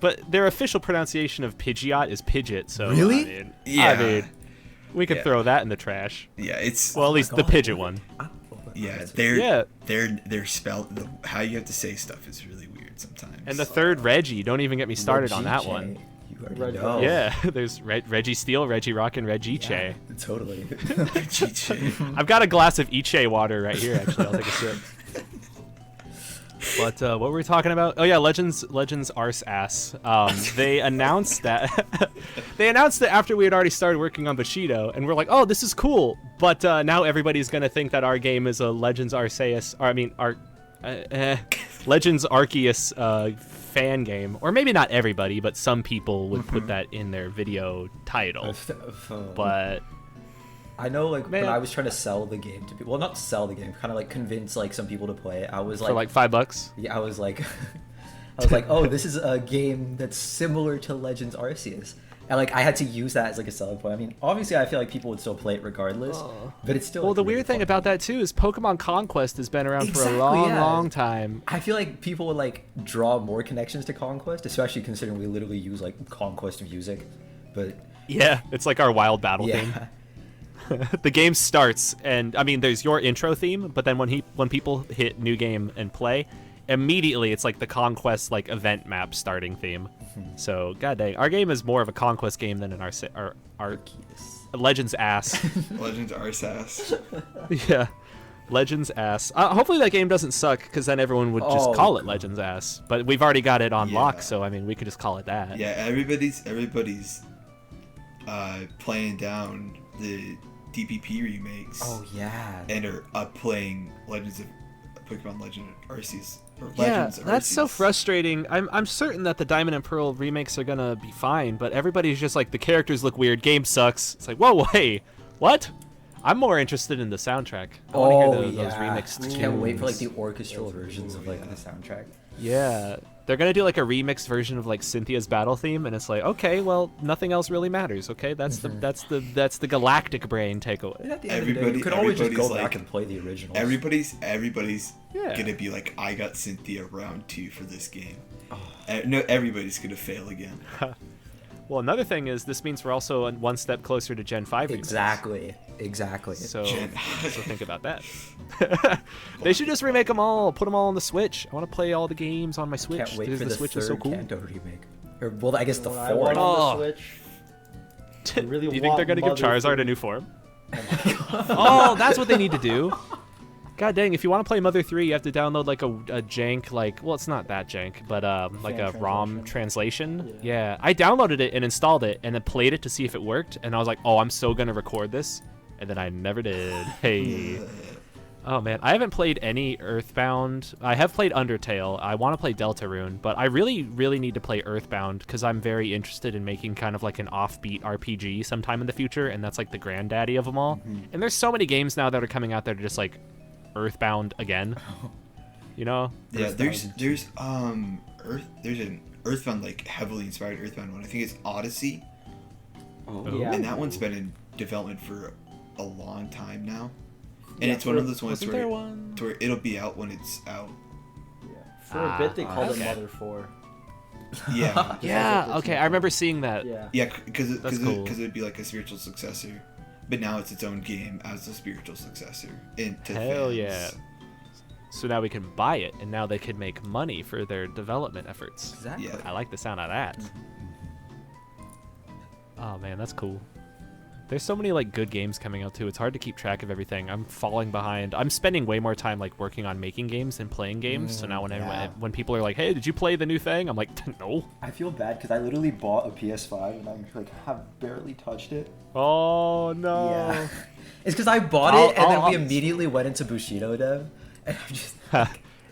But their official pronunciation of Pidgeot is Pidgeot, so Really? I mean, we could Yeah. throw that in the trash. Yeah, it's Well, at least the God. Pidgeot one. yeah, Yeah. their spell, how you have to say stuff is really weird sometimes. And the third Reggie, don't even get me started on that Reggie one. Che. You already Red know. Velvet. Yeah, there's Reggie Steele, Reggie Rock, and Reggie Che. Yeah, totally. I've got a glass of Iche water right here. Actually, I'll take a sip. But what were we talking about? Oh yeah, Legends Arse Ass. They announced that after we had already started working on Bushido, and we're like, oh, this is cool. But now everybody's gonna think that our game is a Legends Arceus, or I mean, Legends Arceus fan game, or maybe not everybody, but some people would put that in their video title. But I know, like, Man. when I was trying to sell the game to people, well, not sell the game, kind of like convince like some people to play it. I was for like $5. yeah, I was like, oh, this is a game that's similar to Legends Arceus, and like I had to use that as like a selling point. I mean, obviously, I feel like people would still play it regardless, but it's still. Well, like, the really weird thing fun. about that too is Pokemon Conquest has been around for a Exactly, long, yeah. long time. I feel like people would like draw more connections to Conquest, especially considering we literally use like Conquest music, but Yeah, it's like our wild battle theme. yeah. The game starts, and I mean, there's your intro theme, but then when people hit new game and play, immediately it's like the Conquest like event map starting theme. So god dang, our game is more of a Conquest game than an our Legends ass. Legends Arceus. Yeah, Legends ass. Hopefully that game doesn't suck, because then everyone would just Oh, call it God. Legends ass. But we've already got it on lock, Yeah. so I mean, we could just call it that. Yeah, everybody's playing down the DPP remakes. Oh yeah. And are playing Pokemon Legend Arceus. Or Yeah, Legends that's so Arceus. frustrating. I'm certain that the Diamond and Pearl remakes are gonna be fine, but everybody's just like, the characters look weird, game sucks. It's like, whoa, hey, what? I'm more interested in the soundtrack. I want to hear those remixed tunes. Can't wait for like the orchestral versions of like the soundtrack. Yeah, they're gonna do like a remixed version of like Cynthia's battle theme, and it's like, okay, well, nothing else really matters. Okay, that's the galactic brain takeaway. And at the end of the day, you could always just go everybody's back like- and play the originals. Everybody's Yeah. gonna be like, I got Cynthia round 2 for this game. Oh. No, everybody's gonna fail again. Well, another thing is this means we're also one step closer to Gen 5 remakes. Exactly. So, Gen- so think about that. They should just remake them all, put them all on the Switch. I want to play all the games on my Switch. Can't wait because for the the Switch third is so cool. Kanto remake. Or well, I guess the What I want fourth. Oh. on the Switch. Do really you think they're want gonna give Mother Charizard a Food. new form? Oh, that's what they need to do. God dang, if you want to play Mother 3, you have to download like a jank, like, well, it's not that jank, but like a ROM translation. Yeah, I downloaded it and installed it and then played it to see if it worked, and I was like, oh, I'm so gonna record this, and then I never did. Hey. Oh man, I haven't played any Earthbound. I have played Undertale. I want to play Deltarune, but I really, really need to play Earthbound because I'm very interested in making kind of like an offbeat RPG sometime in the future, and that's like the granddaddy of them all. Mm-hmm. And there's so many games now that are coming out that are just like Earthbound again. You know? Yeah, there's an Earthbound, like heavily inspired Earthbound one. I think it's Odyssey. Oh yeah. And that one's been in development for a long time now. And it's one of those ones where it'll be out when it's out. Yeah. For a bit, they called it Mother 4. Yeah. Yeah. Okay, I remember seeing that. Yeah, because it would be like a spiritual successor, but now it's its own game as a spiritual successor. Hell yeah! So now we can buy it, and now they can make money for their development efforts. Exactly. Yeah. I like the sound of that. Oh man, that's cool. There's so many like good games coming out too. It's hard to keep track of everything. I'm falling behind. I'm spending way more time like working on making games than playing games. So now when people are like, "Hey, did you play the new thing?" I'm like, "No." I feel bad because I literally bought a PS5 and I'm like have barely touched it. Oh no. Yeah. It's because I bought it and then we immediately went into Bushido dev, and I'm just.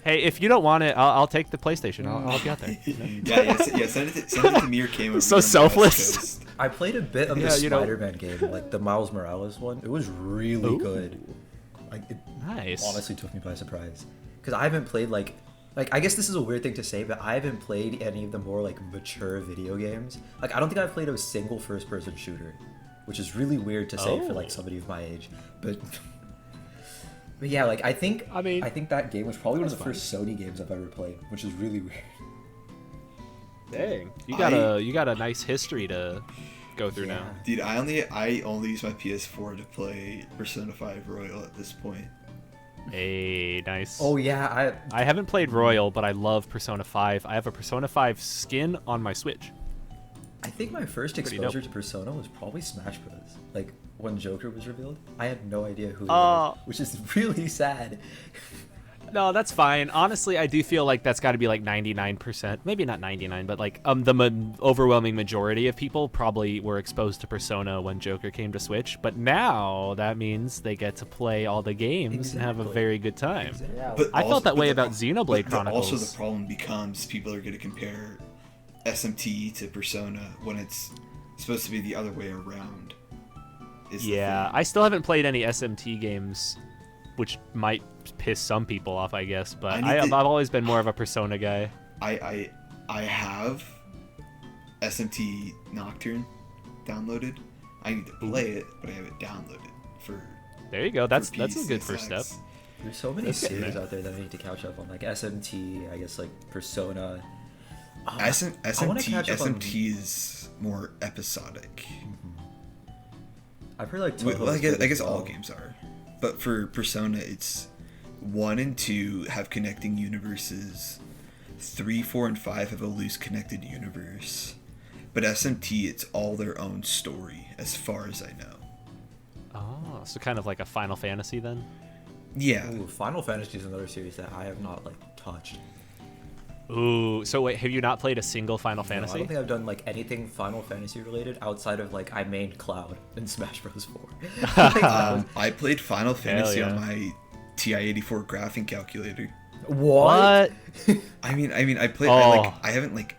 Hey, if you don't want it, I'll take the PlayStation. I'll be out there. Send it to me or Cam. So selfless. I played a bit of the Spider-Man game, like the Miles Morales one. It was really good. Like, it honestly took me by surprise. Because I haven't played like I guess this is a weird thing to say, but I haven't played any of the more like mature video games. Like I don't think I've played a single first-person shooter, which is really weird to say for like somebody of my age. But yeah, like I think that game was probably one of the first Sony games I've ever played, which is really weird. Dang, you got a nice history to go through now. Dude, I only use my PS4 to play Persona 5 Royal at this point. Hey, nice. Oh yeah, I haven't played Royal, but I love Persona 5. I have a Persona 5 skin on my Switch. I think my first exposure to Persona was probably Smash Bros. Like when Joker was revealed, I had no idea who he was, which is really sad. No, that's fine. Honestly, I do feel like that's got to be like 99%, maybe not 99, but like the overwhelming majority of people probably were exposed to Persona when Joker came to Switch. But now that means they get to play all the games and have a very good time. Exactly. But I felt that way about Xenoblade Chronicles. Also, the problem becomes people are going to compare SMT to Persona when it's supposed to be the other way around. Yeah, I still haven't played any SMT games, which might piss some people off, I guess. But I've always been more of a Persona guy. I have SMT Nocturne downloaded. I need to play it, but I have it downloaded for. There you go. That's a good first step. There's so many series out there that I need to catch up on, like SMT. I guess like Persona. SMT is more episodic. I've heard like I guess all games are, but for Persona, it's 1 and 2 have connecting universes. 3, 4, and 5 have a loose connected universe. But SMT, it's all their own story, as far as I know. Oh, so kind of like a Final Fantasy then? Yeah. Ooh, Final Fantasy is another series that I have not like touched. Ooh, so wait, have you not played a single Final Fantasy? I don't think I've done like anything Final Fantasy related outside of like I mained Cloud in Smash Bros. 4. I played Final Fantasy on my TI-84 graphing calculator. What? I mean, I played. I haven't like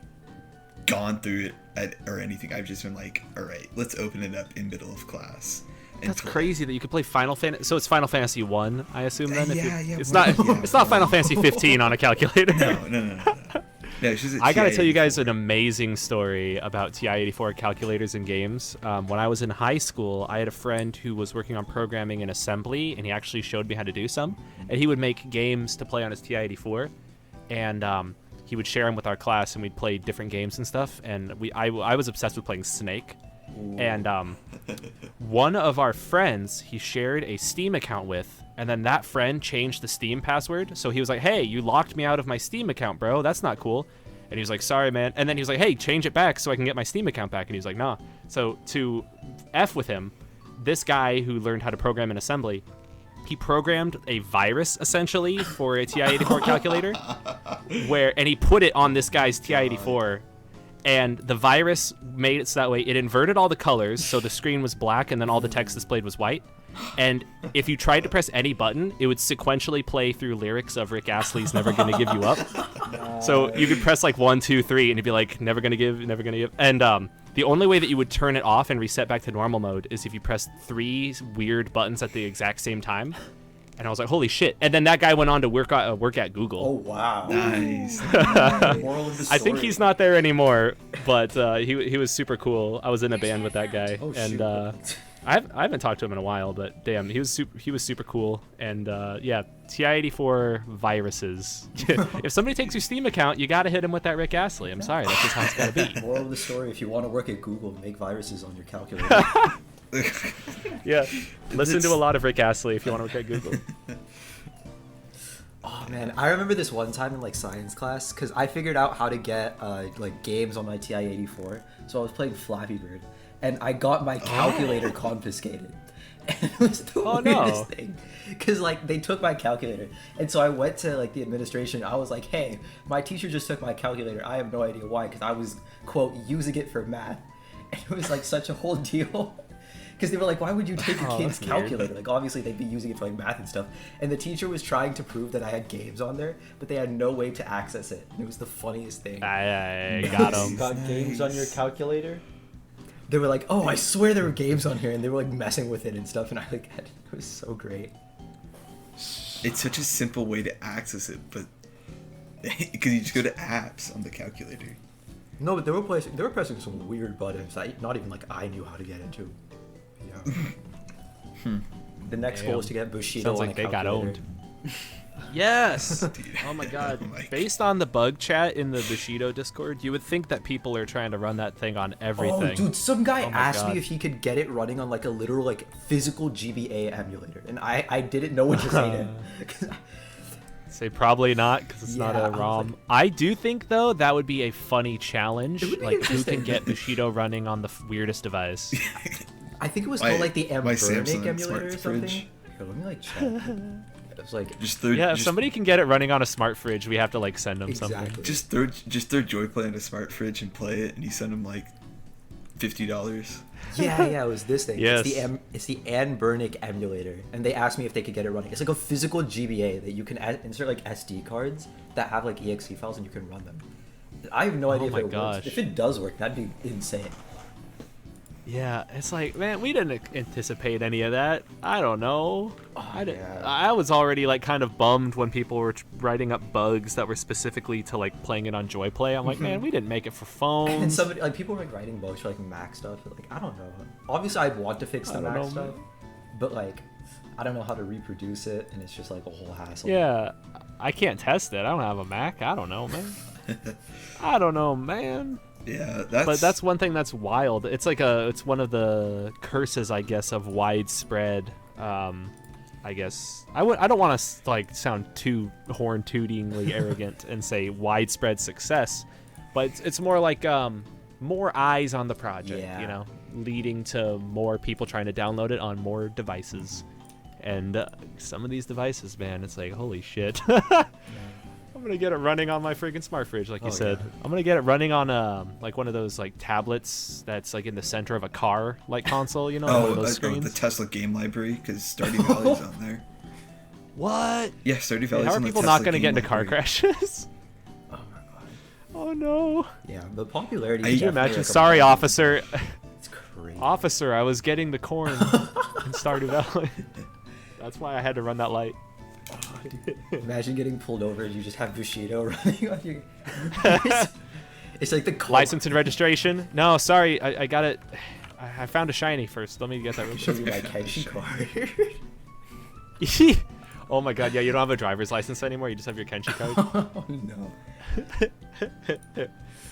gone through it or anything. I've just been like, all right, let's open it up in middle of class. That's crazy that you could play Final Fantasy. So it's Final Fantasy 1, I assume then. It's it's not Final Fantasy 15 on a calculator. No. It's just I gotta tell you guys an amazing story about TI-84 calculators and games. When I was in high school, I had a friend who was working on programming and assembly, and he actually showed me how to do some. And he would make games to play on his TI-84, and he would share them with our class, and we'd play different games and stuff. And I was obsessed with playing Snake. And one of our friends he shared a Steam account with, and then that friend changed the Steam password. So he was like, hey, you locked me out of my Steam account, bro. That's not cool. And he was like, sorry, man. And then he was like, hey, change it back so I can get my Steam account back. And he was like, nah. So to F with him, this guy who learned how to program in assembly, he programmed a virus essentially for a TI-84 calculator, and he put it on this guy's TI-84, and the virus made it so that way it inverted all the colors, so the screen was black and then all the text displayed was white. And if you tried to press any button, it would sequentially play through lyrics of Rick Astley's "Never Gonna Give You Up." So you could press like 1, 2, 3, and it'd be like "Never gonna give, never gonna give." And the only way that you would turn it off and reset back to normal mode is if you pressed 3 weird buttons at the exact same time. And I was like, "Holy shit!" And then that guy went on to work at Google. Oh wow. Nice. Moral of the I think story. he's not there anymore, but he was super cool. I was in a band with that guy, Oh, and shoot. I haven't talked to him in a while, but damn, he was super cool. And yeah, TI-84 viruses. If somebody takes your Steam account, you gotta hit him with that Rick Astley. I'm sorry, that's just how it's gotta be. Moral of the story: if you want to work at Google, make viruses on your calculator. Yeah, listen to a lot of Rick Astley if you want to work at Google. Oh man, I remember this one time in like science class because I figured out how to get like games on my TI-84. So I was playing Flappy Bird, and I got my calculator confiscated. And it was the Oh, weirdest no. thing, because like they took my calculator, and so I went to like the administration. I was like, "Hey, my teacher just took my calculator. I have no idea why, because I was quote using it for math." And it was like such a whole deal. Because they were like, why would you take your kid's that's weird. calculator? Like, obviously, they'd be using it for like math and stuff. And the teacher was trying to prove that I had games on there, but they had no way to access it. And it was the funniest thing. I got You him. got games on your calculator? They were like, oh, I swear there were games on here. And they were like messing with it and stuff. And I like, it was so great. It's such a simple way to access it, but because you just go to apps on the calculator. No, but they were pressing some weird buttons that not even like I knew how to get into. Yeah. The next goal Damn. is to get Bushido Sounds on like a they got calculator. owned. Yes. Oh my god. Oh my Based on the bug chat in the Bushido Discord, you would think that people are trying to run that thing on everything. Oh, dude, some guy Oh my asked God. me if he could get it running on like a literal like physical GBA emulator, and I didn't know what to say to him. 'Cause Say probably not because it's not Yeah, I a was ROM. like- I do think though that would be a funny challenge. It would be Like who interesting. can get Bushido running on the weirdest device? I think it was My- called like the my Ambernic Samsung emulator smart or something. fridge. Here, let me like check. It was like Just throw, Yeah, if just, somebody can get it running on a smart fridge, we have to like send them something. exactly. just throw Joyplay on a smart fridge and play it, and you send them like $50. yeah, it was this thing. Yes. It's the Anbernic emulator, and they asked me if they could get it running. It's like a physical GBA that you can insert like SD cards that have like exe files, and you can run them. I have no idea if my it gosh. works. If it does work, that'd be insane. Yeah, it's like, man, we didn't anticipate any of that. I don't know. yeah. I was already like kind of bummed when people were writing up bugs that were specifically to like playing it on Joyplay. I'm like, man, we didn't make it for phones. And somebody like people were like writing bugs for like Mac stuff. But, like I don't know. Obviously, I'd want to fix the I don't Mac know, stuff, man. but like I don't know how to reproduce it, and it's just like a whole hassle. Yeah, I can't test it. I don't have a Mac. I don't know, man. I don't know, man. Yeah, But that's one thing that's wild. It's like it's one of the curses, I guess, of widespread. I guess I don't want to like sound too horn-tootingly arrogant and say widespread success, but it's more like more eyes on the project. Yeah. You know, leading to more people trying to download it on more devices, and some of these devices, man, it's like holy shit. I'm gonna get it running on my freaking smart fridge, like you Oh, said. yeah. I'm gonna get it running on like one of those like tablets that's like in the center of a car like console, you know, one of those the screens. Tesla game library, because Stardew Valley's on there. What? Yeah, Stardew Valley's How are on the people Tesla not gonna game get into car library. crashes? Oh my god. Oh no! Yeah, the popularity. Could is Could you definitely, imagine? like, a Sorry, problem. officer. It's crazy. Officer, I was getting the corn in Stardew Valley. That's why I had to run that light. Imagine getting pulled over and you just have Bushido running on your. It's like the License and registration? No, sorry, I got it. I found a shiny first. Let me get that real Show quick. you my Kenshi card. Oh my god, yeah, you don't have a driver's license anymore, you just have your Kenshi card. Oh no.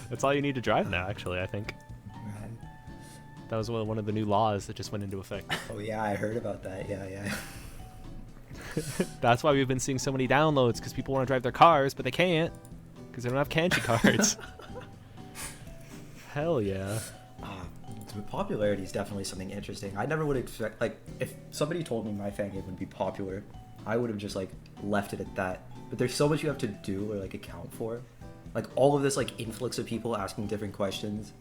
That's all you need to drive now, actually, I think. Man. That was one of the new laws that just went into effect. Oh yeah, I heard about that. Yeah. That's why we've been seeing so many downloads, because people want to drive their cars, but they can't, because they don't have Kenshi cards. Hell yeah. the popularity is definitely something interesting. I never would expect, like, if somebody told me my fan game would be popular, I would have just, like, left it at that. But there's so much you have to do or, like, account for. Like, all of this, like, influx of people asking different questions.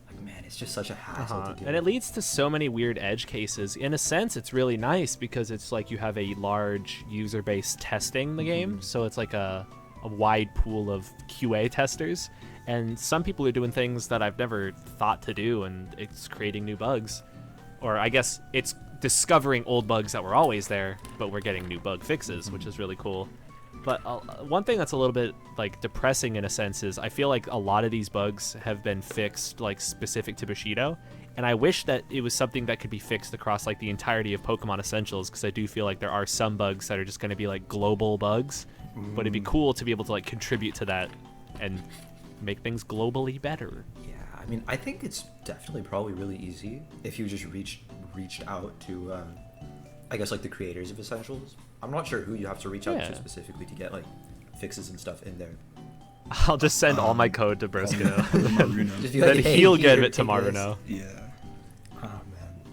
Like, man, it's just such a hassle to do. And it leads to so many weird edge cases. In a sense, it's really nice because it's like you have a large user base testing the game. So it's like a wide pool of QA testers. And some people are doing things that I've never thought to do, and it's creating new bugs. Or I guess it's discovering old bugs that were always there, but we're getting new bug fixes, which is really cool. But one thing that's a little bit like depressing in a sense is I feel like a lot of these bugs have been fixed like specific to Bushido, and I wish that it was something that could be fixed across like the entirety of Pokemon Essentials, because I do feel like there are some bugs that are just going to be like global bugs, but it'd be cool to be able to like contribute to that and make things globally better. Yeah, I mean, I think it's definitely probably really easy if you just reached out to, I guess, like the creators of Essentials. I'm not sure who you have to reach out to specifically to get like fixes and stuff in there. I'll just send all my code to Broskino. Just be Then like, hey, he'll here, give it to take this. Maruno. Yeah. Oh man.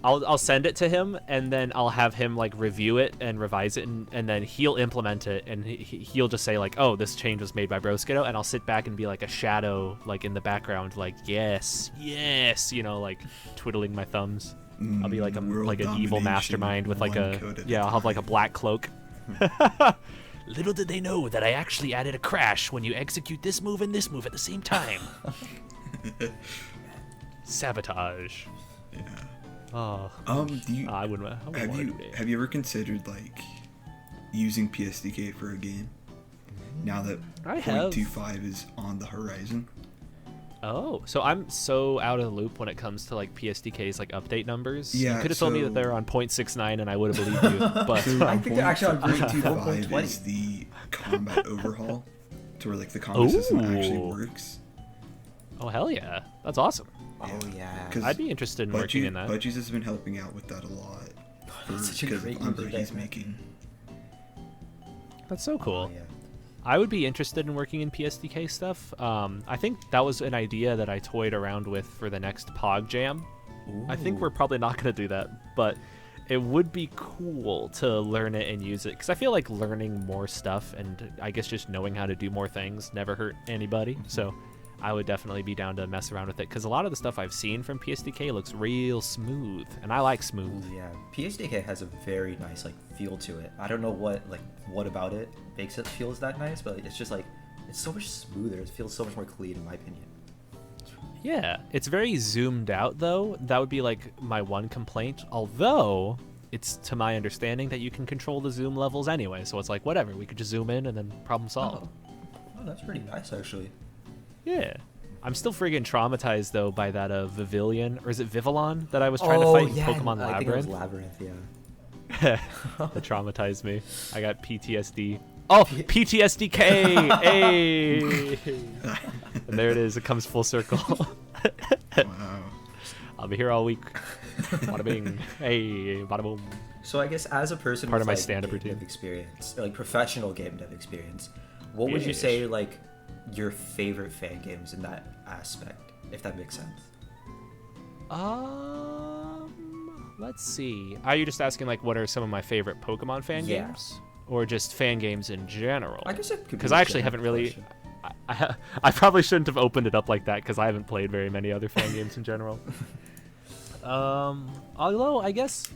I'll send it to him, and then I'll have him like review it and revise it, and then he'll implement it, and he'll just say like, oh, this change was made by Broskino, and I'll sit back and be like a shadow like in the background, like yes, you know, like twiddling my thumbs. I'll be like an evil mastermind with like I'll have like a black cloak. Little did they know that I actually added a crash when you execute this move and this move at the same time. Sabotage. Yeah. Oh. I wouldn't want to do that. Have you ever considered like using PSDK for a game? Now that I have. 0.25 is on the horizon. Oh, so I'm so out of the loop when it comes to like PSDK's like update numbers. Yeah, you could have told me that they're on 0.69 and I would have believed you. But So I think they're actually on 0.25 1.20. is the combat overhaul, to where like the combat system actually Ooh. works. oh hell yeah, that's awesome. Oh yeah. 'Cause I'd be interested in working in that. Budgies has been helping out with that a lot. That's such a Because great of Umber user he's base, man. making. That's so cool. Oh, yeah. I would be interested in working in PSDK stuff. I think that was an idea that I toyed around with for the next Pog Jam. I think Ooh. we're probably not going to do that, but it would be cool to learn it and use it, because I feel like learning more stuff and I guess just knowing how to do more things never hurt anybody. So I would definitely be down to mess around with it, because a lot of the stuff I've seen from PSDK looks real smooth, and I like smooth. Ooh, yeah. PSDK has a very nice like feel to it. I don't know what about it makes it feels that nice, but it's just like it's so much smoother. It feels so much more clean in my opinion. Yeah, it's very zoomed out though. That would be like my one complaint, although it's to my understanding that you can control the zoom levels anyway, so it's like whatever, we could just zoom in and then problem solved. Oh, that's pretty nice actually. Yeah. I'm still friggin' traumatized though by that Vivillon, or is it Vivillon that I was trying to Oh, fight in yeah, Pokemon I think it was Labyrinth? Labyrinth, yeah. That traumatized me. I got PTSD. Oh, PTSDK! Hey! And there it is. It comes full circle. Wow. I'll be here all week. Bada bing. Hey, bada boom. So I guess as a person Part with of my like, stand-up game routine. dev experience, like professional game dev experience, what would you Yes. say like your favorite fan games in that aspect, if that makes sense? Let's see. Are you just asking like what are some of my favorite Pokemon fan Yeah. games, or just fan games in general? I guess it could be Because a I actually general haven't really. question. I probably shouldn't have opened it up like that, because I haven't played very many other fan games in general. Although I guess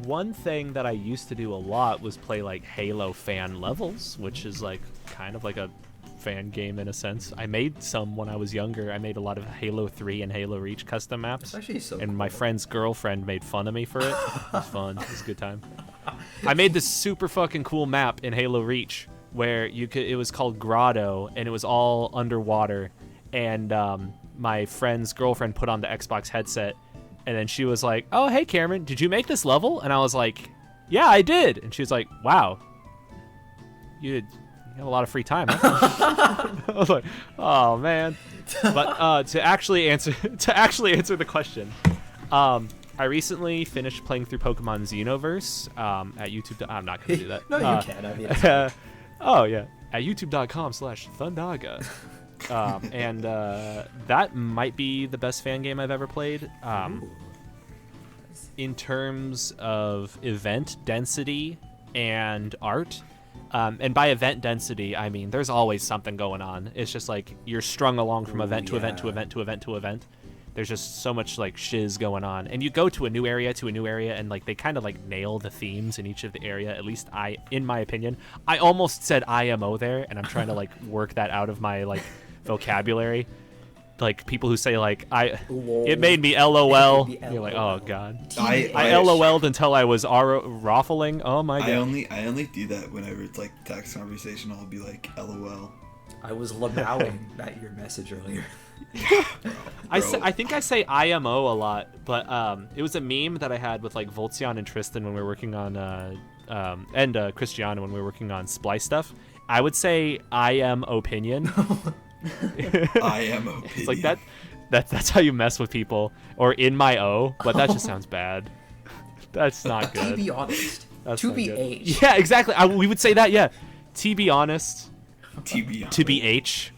one thing that I used to do a lot was play like Halo fan levels, which is like kind of like a fan game in a sense. I made some when I was younger. I made a lot of Halo 3 and Halo Reach custom maps. It's actually so And my cool. friend's girlfriend made fun of me for it. It was fun. It was a good time. I made this super fucking cool map in Halo Reach where it was called Grotto, and it was all underwater. And my friend's girlfriend put on the Xbox headset, and then she was like, "Oh, hey, Cameron, did you make this level?" And I was like, "Yeah, I did." And she was like, "Wow, you have a lot of free time." Huh? I was like, "Oh man." But to actually answer the question, I recently finished playing through Pokemon Xenoverse at YouTube. I'm not gonna do that. No, you can. I mean, it's Oh yeah, at youtube.com/Thundaga. And that might be the best fan game I've ever played. In terms of event density and art. And by event density, I mean there's always something going on. It's just like you're strung along from event to event to event to event to event. There's just so much like shiz going on, and you go to a new area, and like they kind of like nail the themes in each of the area. At least in my opinion, I almost said IMO there, and I'm trying to like work that out of my like vocabulary. Like people who say like it made me LOL. You're like, oh god. I LOL'd until I was raffling. Oh my god. I only do that whenever it's like text conversation. I'll be like LOL. I was lamowing at your message earlier. I think I say IMO a lot, but it was a meme that I had with like Voltzion and Tristan when we were working on and Cristiano when we were working on Splice stuff. I would say I am opinion. I am opinion. It's like that's how you mess with people, or in my O, but that just sounds bad. That's not good. To be honest. That's to not be good. H. Yeah, exactly. We would say that, yeah. To be honest. TB. To be H.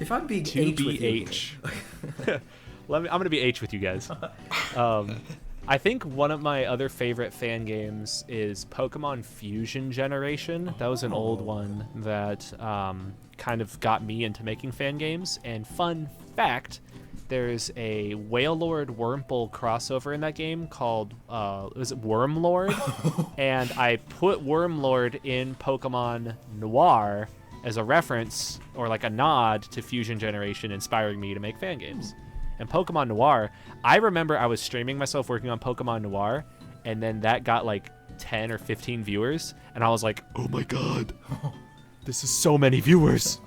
If I'm being To H be with you, H. I'm gonna be H with you guys. I think one of my other favorite fan games is Pokemon Fusion Generation. That was an old one that kind of got me into making fan games. And fun fact, there's a Wailord Wurmple crossover in that game called was it Wormlord? And I put Wormlord in Pokemon Noir as a reference or like a nod to Fusion Generation, inspiring me to make fan games. And Pokemon Noir, I remember I was streaming myself working on Pokemon Noir, and then that got like 10 or 15 viewers, and I was like, oh my god, this is so many viewers.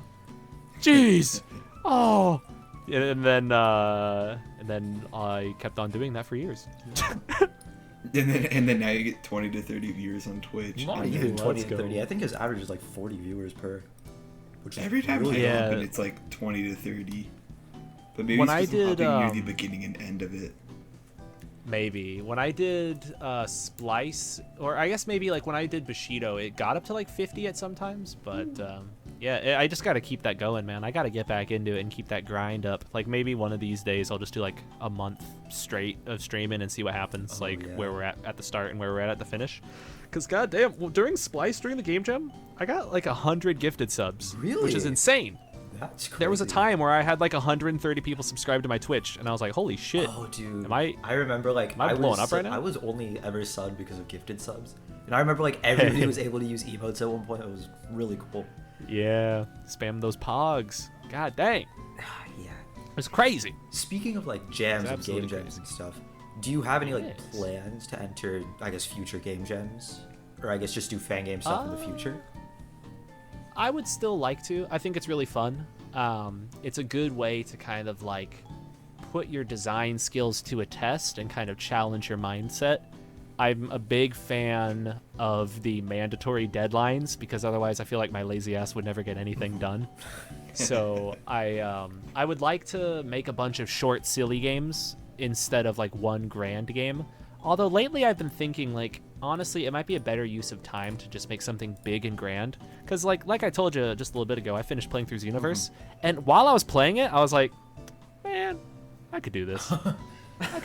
Jeez. Oh. And then I kept on doing that for years. And then now you get 20 to 30 viewers on Twitch. Not And even then 20 to 30. I think his average is like 40 viewers per. Which is every time really I open, it's like 20 to 30. But maybe When it's I 'cause I'm did, hopping near the beginning and end of it. Maybe. When I did Splice, or I guess maybe like when I did Bushido, it got up to like 50 at sometimes. But yeah, I just got to keep that going, man. I got to get back into it and keep that grind up. Like maybe one of these days I'll just do like a month straight of streaming and see what happens, where we're at the start and where we're at the finish. Because goddamn, during Splice, during the game jam, I got like 100 gifted subs. Really? Which is insane. That's crazy. There was a time where I had like 130 people subscribed to my Twitch, and I was like, holy shit. Oh, dude. I remember like am I blowing up right now? I was only ever subbed because of gifted subs. And I remember like everybody was able to use emotes at one point. It was really cool. Yeah, spam those pogs. God dang. Yeah. It's crazy. Speaking of like jams and game absolutely jams crazy. and stuff, do you have any like Yes. plans to enter, I guess, future game jams? Or I guess just do fan game stuff in the future? I would still like to. I think it's really fun. It's a good way to kind of like put your design skills to a test and kind of challenge your mindset. I'm a big fan of the mandatory deadlines because otherwise I feel like my lazy ass would never get anything done. So I would like to make a bunch of short, silly games instead of like one grand game. Although lately I've been thinking like, honestly, it might be a better use of time to just make something big and grand. Because like I told you just a little bit ago, I finished playing through Xenoverse. And while I was playing it, I was like, man, I could do this. I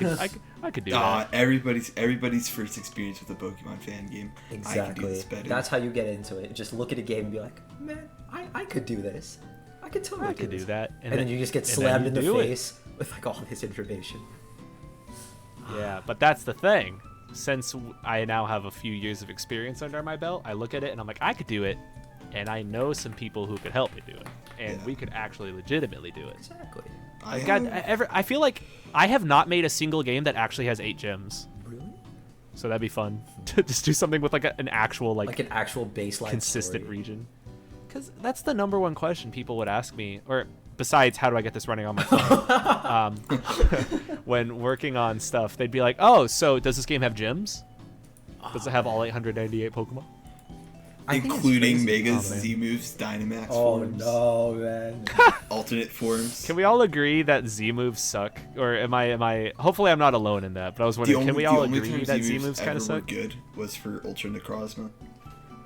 could do that. Everybody's first experience with a Pokemon fan game. I can do Exactly. this better. That's how you get into it. Just look at a game and be like, man, I could do this. I could totally I could do that. And then you just get and then slammed you in the do it. face with like all this information. Yeah, but that's the thing. Since I now have a few years of experience under my belt, I look at it and I'm like, I could do it. And I know some people who could help me do it. And we could actually legitimately do it. Exactly. I feel like I have not made a single game that actually has 8 gems. Really? So that'd be fun to just do something with like an actual Like an actual baseline consistent story. region. Because that's the number one question people would ask me, or besides, how do I get this running on my phone? When working on stuff, they'd be like, "Oh, so does this game have gyms? Does it have all 898 Pokemon?" I think it's including crazy. Mega Oh, man. Z-moves, Dynamax Oh forms, no, man. alternate forms. Can we all agree that Z moves suck? Or am I? Hopefully, I'm not alone in that. But I was wondering, can we all agree that Z moves kind of ever were suck? good was for Ultra Necrozma.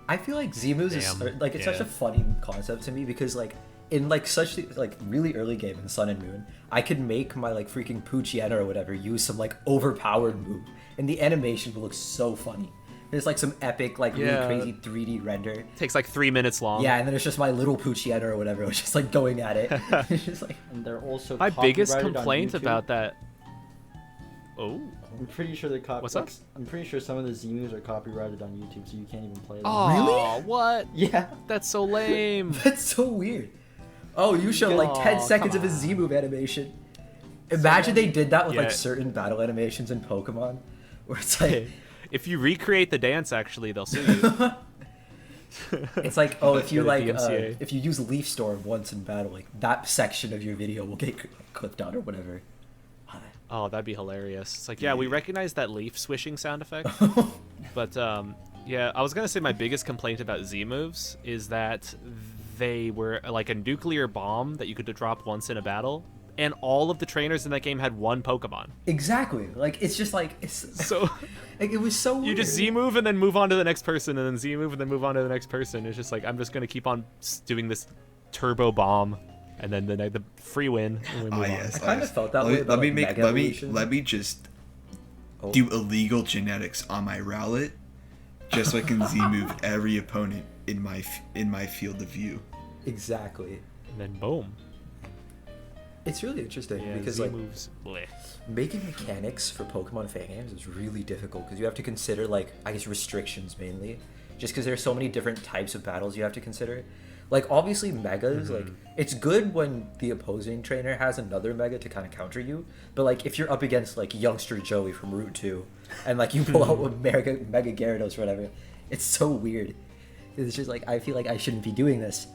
I feel like Z-moves is Damn, like it's such yeah. a funny concept to me because like in like such like really early game in Sun and Moon, I could make my like freaking Poochyena or whatever use some like overpowered move, and the animation will look so funny. There's like some epic like really crazy 3D render. Takes like 3 minutes long. Yeah, and then it's just my little Poochyena or whatever, was just like going at it. It's just like And they're also my biggest copyrighted on complaint YouTube. about that. Oh. I'm pretty sure they're What's up? I'm pretty sure some of the Z moves are copyrighted on YouTube, so you can't even play them. Oh, what? Yeah. That's so lame. that's so weird. Oh, you showed like 10 Oh, seconds of come a Z move animation. Imagine they did that with Yeah. like certain battle animations in Pokemon, where it's like If you recreate the dance, actually, they'll sue you. it's like, oh, if you Go to like DMCA. if you use Leaf Storm once in battle, like that section of your video will get clipped out or whatever. Oh, that'd be hilarious. It's like, yeah, we recognize that leaf swishing sound effect. But, yeah, I was going to say my biggest complaint about Z moves is that they were like a nuclear bomb that you could drop once in a battle, and all of the trainers in that game had one Pokemon. Exactly. Like it's just like it's So like, it was so weird. you just Z move and then move on to the next person, and then Z move and then move on to the next person. It's just like, I'm just going to keep on doing this turbo bomb, and then the free win. And we move on. I kind of felt that way Let about, me like, make Mega let me Evolution. let me just Oh. do illegal genetics on my Rowlet, just so I can Z move every opponent in my field of view. Exactly. And then boom. It's really interesting Yeah, because Z like moves. Bleh. making mechanics for Pokemon fan games is really difficult because you have to consider like I guess restrictions mainly, just because there's so many different types of battles you have to consider. Like obviously megas, like it's good when the opposing trainer has another mega to kind of counter you, but like if you're up against like youngster Joey from Route 2 and like you pull out a mega Gyarados or whatever, it's so weird. It's just like I feel like I shouldn't be doing this.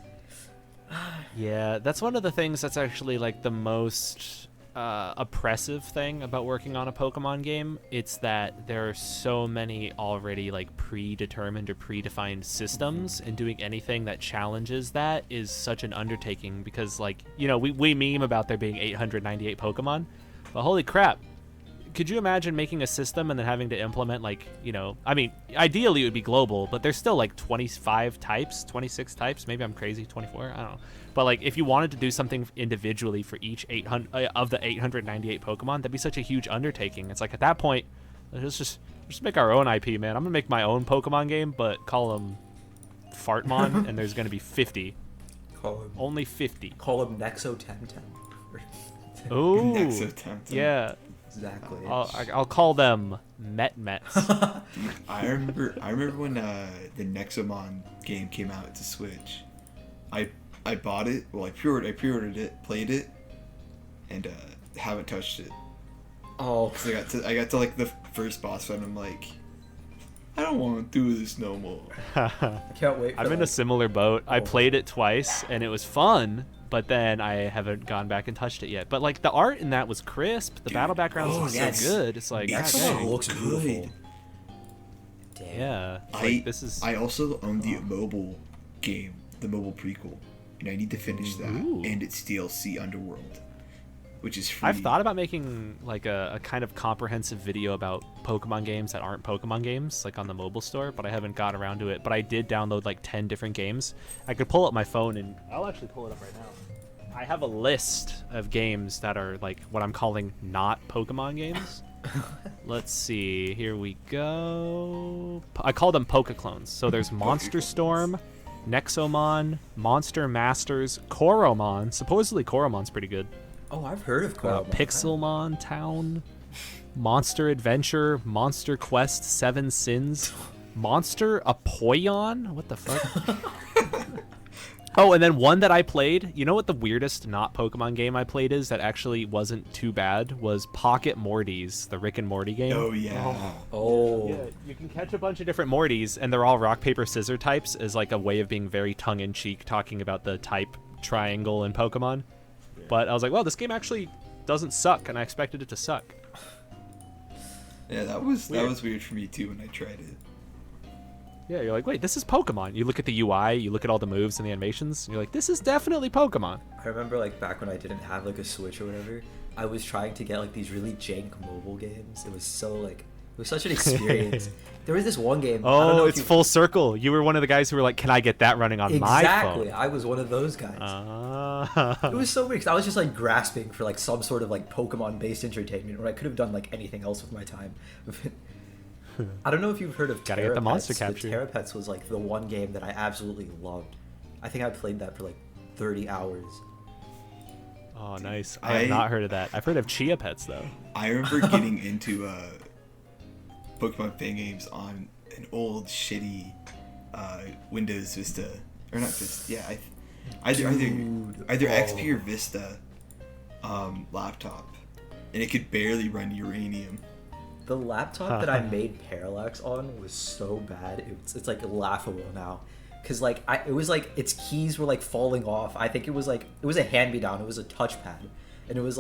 Yeah, that's one of the things that's actually like the most oppressive thing about working on a Pokemon game. It's that there are so many already like predetermined or predefined systems, and doing anything that challenges that is such an undertaking because, like, you know, we meme about there being 898 Pokemon, but holy crap. Could you imagine making a system and then having to implement, like, you know, I mean, ideally it would be global, but there's still like 25 types, 26 types. Maybe I'm crazy, 24. I don't know. But like, if you wanted to do something individually for each 800 of the 898 Pokemon, that'd be such a huge undertaking. It's like at that point, let's just make our own IP, man. I'm gonna make my own Pokemon game, but call them Fartmon, and there's gonna be 50. Only 50. Call him Nexo Temtem. Ooh, Nexotemtem. yeah. Exactly. I'll call them Mets. I remember when the Nexomon game came out to Switch. I bought it. Well, I pre-ordered it, played it, and haven't touched it. Oh. 'Cause I got to like the first boss fight, and I'm like, I don't want to do this no more. I can't wait for I'm in a like, similar boat. I played it twice and it was fun, but then I haven't gone back and touched it yet. But like the art in that was crisp. The battle backgrounds were yes. so good. It's like, It's God so dang. looks beautiful. good. Damn. Yeah. It's like, this is. I also own the mobile game, the mobile prequel, and I need to finish that Ooh. and its DLC Underworld, which is free. I've thought about making like a kind of comprehensive video about Pokemon games that aren't Pokemon games, like on the mobile store, but I haven't got around to it. But I did download like 10 different games. I could pull up my phone and I'll actually pull it up right now. I have a list of games that are like what I'm calling not Pokemon games. Let's see. Here we go. I call them Poke-clones. So there's Monster Storm, Nexomon, Monster Masters, Koromon. Supposedly Koromon's pretty good. Oh, I've heard of Coromon. Pixelmon Town, Monster Adventure, Monster Quest 7 Sins, Monster Apollyon? What the fuck? Oh, and then one that I played, you know what the weirdest not Pokemon game I played is that actually wasn't too bad was Pocket Mortys, the Rick and Morty game. Oh yeah. Oh. Yeah, you can catch a bunch of different Mortys, and they're all rock, paper, scissors types as like a way of being very tongue-in-cheek, talking about the type triangle in Pokemon. But I was like, well, this game actually doesn't suck, and I expected it to suck. Yeah, that was weird for me too when I tried it. Yeah, you're like, wait, this is Pokemon. You look at the UI, you look at all the moves and the animations, and you're like, this is definitely Pokemon. I remember like back when I didn't have like a Switch or whatever, I was trying to get like these really jank mobile games. It was so like was such an experience. There was this one game. I don't know Oh, if it's you- full circle. You were one of the guys who were like, "Can I get that running on my phone?" Exactly. I was one of those guys. Ah. It was so weird 'cause I was just like grasping for like some sort of like Pokemon-based entertainment where I could have done like anything else with my time. I don't know if you've heard of Gotta get the monster Terrapets. capture. The Terrapets was like the one game that I absolutely loved. I think I played that for like 30 hours. Oh, nice. I have not heard of that. I've heard of Chia Pets though. I remember getting into Pokemon fan games on an old shitty Windows Vista, or not Vista. Yeah, either Dude, XP or Vista laptop, and it could barely run Uranium. The laptop that I made Parallax on was so bad. It's like laughable now. Cause like it was like its keys were like falling off. I think it was a hand-me-down. It was a touchpad, and it was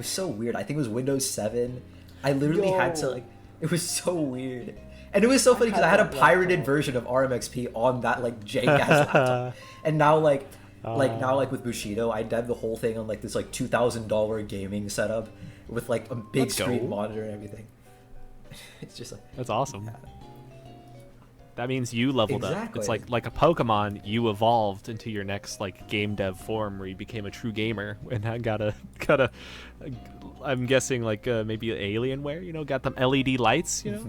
so weird. I think it was Windows 7. I literally had to like. It was so weird, and it was so funny because I had a pirated version of RMXP on that like jank-ass laptop, and now now with Bushido, I dev the whole thing on like this like $2,000 gaming setup with like a big Let's screen go. monitor and everything. It's just like That's awesome. That means you leveled up. Exactly. It's like a Pokemon. You evolved into your next like game dev form where you became a true gamer, and I got a. I'm guessing like maybe Alienware. You know, got them LED lights. You know.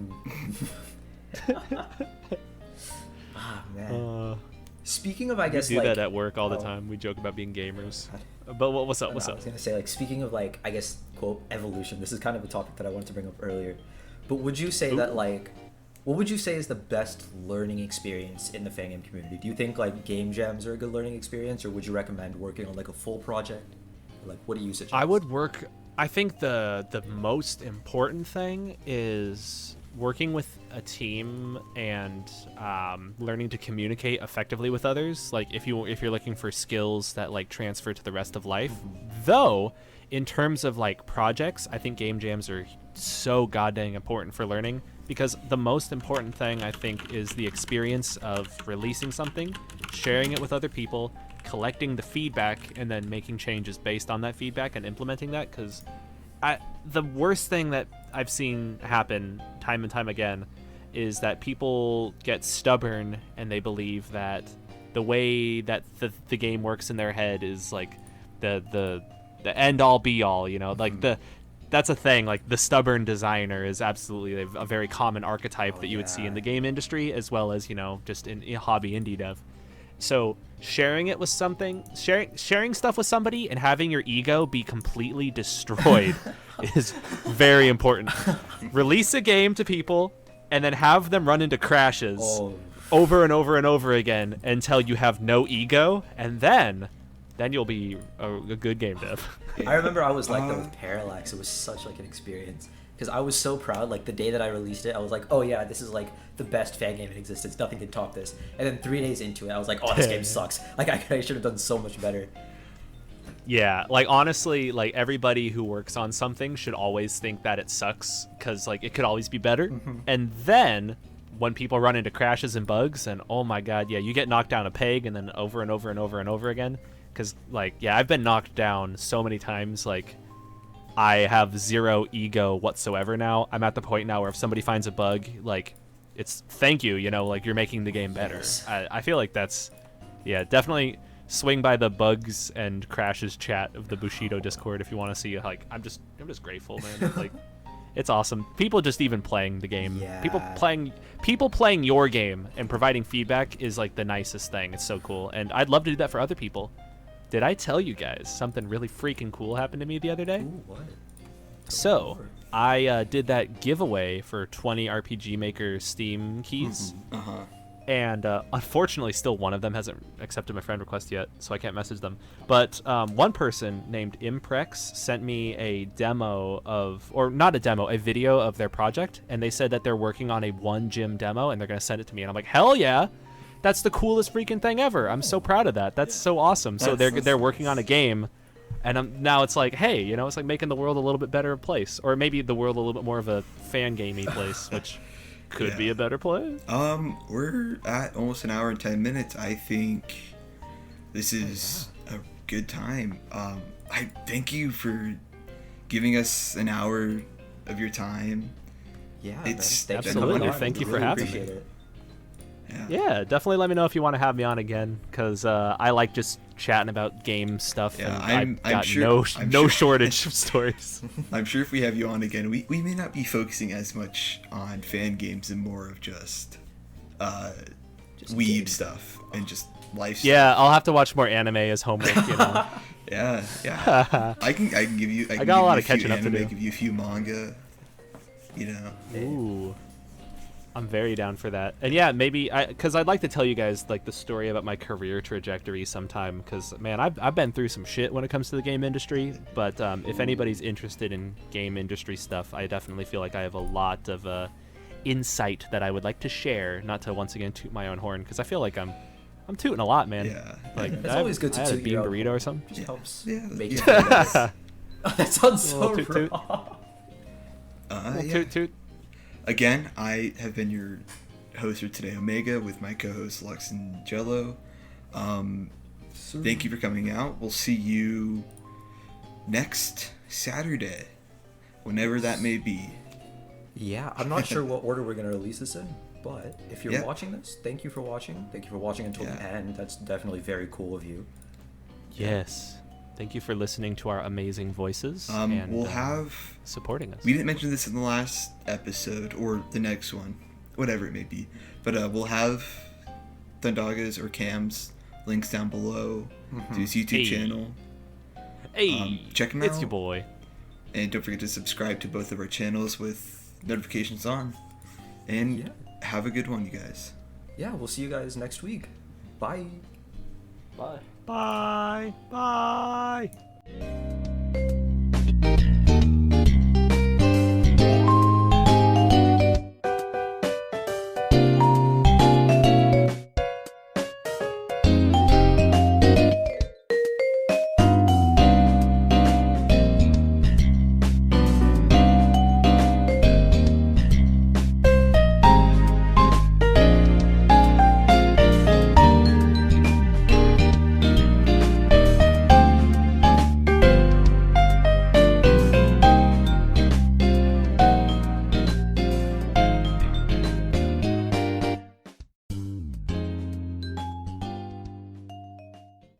ah man. Uh, Speaking of, I we guess do like that at work all the oh. time. We joke about being gamers. But what's up? What's I up? was gonna say like speaking of like I guess quote evolution. This is kind of a topic that I wanted to bring up earlier. But would you say that like, what would you say is the best learning experience in the fangame community? Do you think like game jams are a good learning experience, or would you recommend working on like a full project? Like, what do you suggest? I would work. I think the most important thing is working with a team and learning to communicate effectively with others. Like if you're looking for skills that like transfer to the rest of life. Though, in terms of like projects, I think game jams are so goddamn important for learning, because the most important thing I think is the experience of releasing something, sharing it with other people, collecting the feedback, and then making changes based on that feedback and implementing that. Because the worst thing that I've seen happen time and time again is that people get stubborn and they believe that the way that the game works in their head is like the end all be all, you know, like that's a thing. Like the stubborn designer is absolutely a very common archetype that you would see in the game industry, as well as, you know, just in hobby indie dev. So sharing it with something, sharing stuff with somebody and having your ego be completely destroyed is very important. Release a game to people and then have them run into crashes over and over and over again until you have no ego, and then you'll be a good game dev. I remember I was like that with Parallax. It was such like an experience because I was so proud. Like the day that I released it, I was like, "Oh yeah, this is like the best fan game in existence. Nothing can top this." And then 3 days into it, I was like, "Oh, this game sucks. Like I should have done so much better." Yeah, like honestly, like everybody who works on something should always think that it sucks, because like it could always be better. And then when people run into crashes and bugs, and oh my god, yeah, you get knocked down a peg, and then over and over and over and over again. Because like, yeah, I've been knocked down so many times. Like, I have zero ego whatsoever now. I'm at the point now where if somebody finds a bug, like, it's thank you, you know, like you're making the game better. Yes. I feel like that's, yeah, definitely swing by the bugs and crashes chat of the Bushido Discord if you want to see. Like, I'm just grateful, man. Like, it's awesome. People just even playing the game. Yeah. People playing your game and providing feedback is like the nicest thing. It's so cool, and I'd love to do that for other people. Did I tell you guys something really freaking cool happened to me the other day? Ooh, what? So, I did that giveaway for 20 RPG Maker Steam keys. And unfortunately, still one of them hasn't accepted my friend request yet, so I can't message them. But one person named Imprex sent me a demo or not a demo, a video of their project, and they said that they're working on a one gym demo, and they're going to send it to me. And I'm like, hell yeah! That's the coolest freaking thing ever. I'm so proud of that. That's so awesome. So they're working on a game, and now it's like, hey, you know, it's like making the world a little bit better place, or maybe the world a little bit more of a fan gamey place, which could be a better place. We're at almost an hour and 10 minutes. I think this is a good time. I thank you for giving us an hour of your time. Yeah, It's man. Thanks for absolutely. coming on. Thank you for Really having appreciate me. it. Yeah, definitely let me know if you want to have me on again, because I like just chatting about game stuff, Yeah, and I'm got sure- no I'm no sure- shortage of stories. I'm sure if we have you on again, we may not be focusing as much on fan games and more of just Just weeb game stuff and just life Yeah, stuff. I'll have to watch more anime as homework, you know. Yeah. I can give you. I got a lot of few catching up to anime, do. Give you a few manga. You know. Ooh, I'm very down for that. And yeah, maybe because I'd like to tell you guys like the story about my career trajectory sometime. Because man, I've been through some shit when it comes to the game industry. But if anybody's interested in game industry stuff, I definitely feel like I have a lot of insight that I would like to share. Not to once again toot my own horn, because I feel like I'm tooting a lot, man. Yeah. Like It's always good to I had a toot bean your own burrito or something. Just helps Yeah, make yeah. it feel nice. That sounds so Little toot toot. wrong. Well, Yeah. toot toot. Again, I have been your host for today, Omega, with my co-hosts Lux and Jelo. Thank you for coming out. We'll see you next Saturday, whenever that may be. Yeah, I'm not sure what order we're gonna release this in, but if you're Yeah. watching this, thank you for watching. Thank you for watching until the Yeah. end. That's definitely very cool of you. Yes. Thank you for listening to our amazing voices and We'll have. supporting us. We didn't mention this in the last episode or the next one, whatever it may be, but we'll have Thundaga's or Cam's links down below to his YouTube Hey. channel. Hey, check 'em it's out. your boy. And don't forget to subscribe to both of our channels with notifications on. And Yeah. have a good one, you guys. Yeah, we'll see you guys next week. Bye. Bye. Bye. Bye.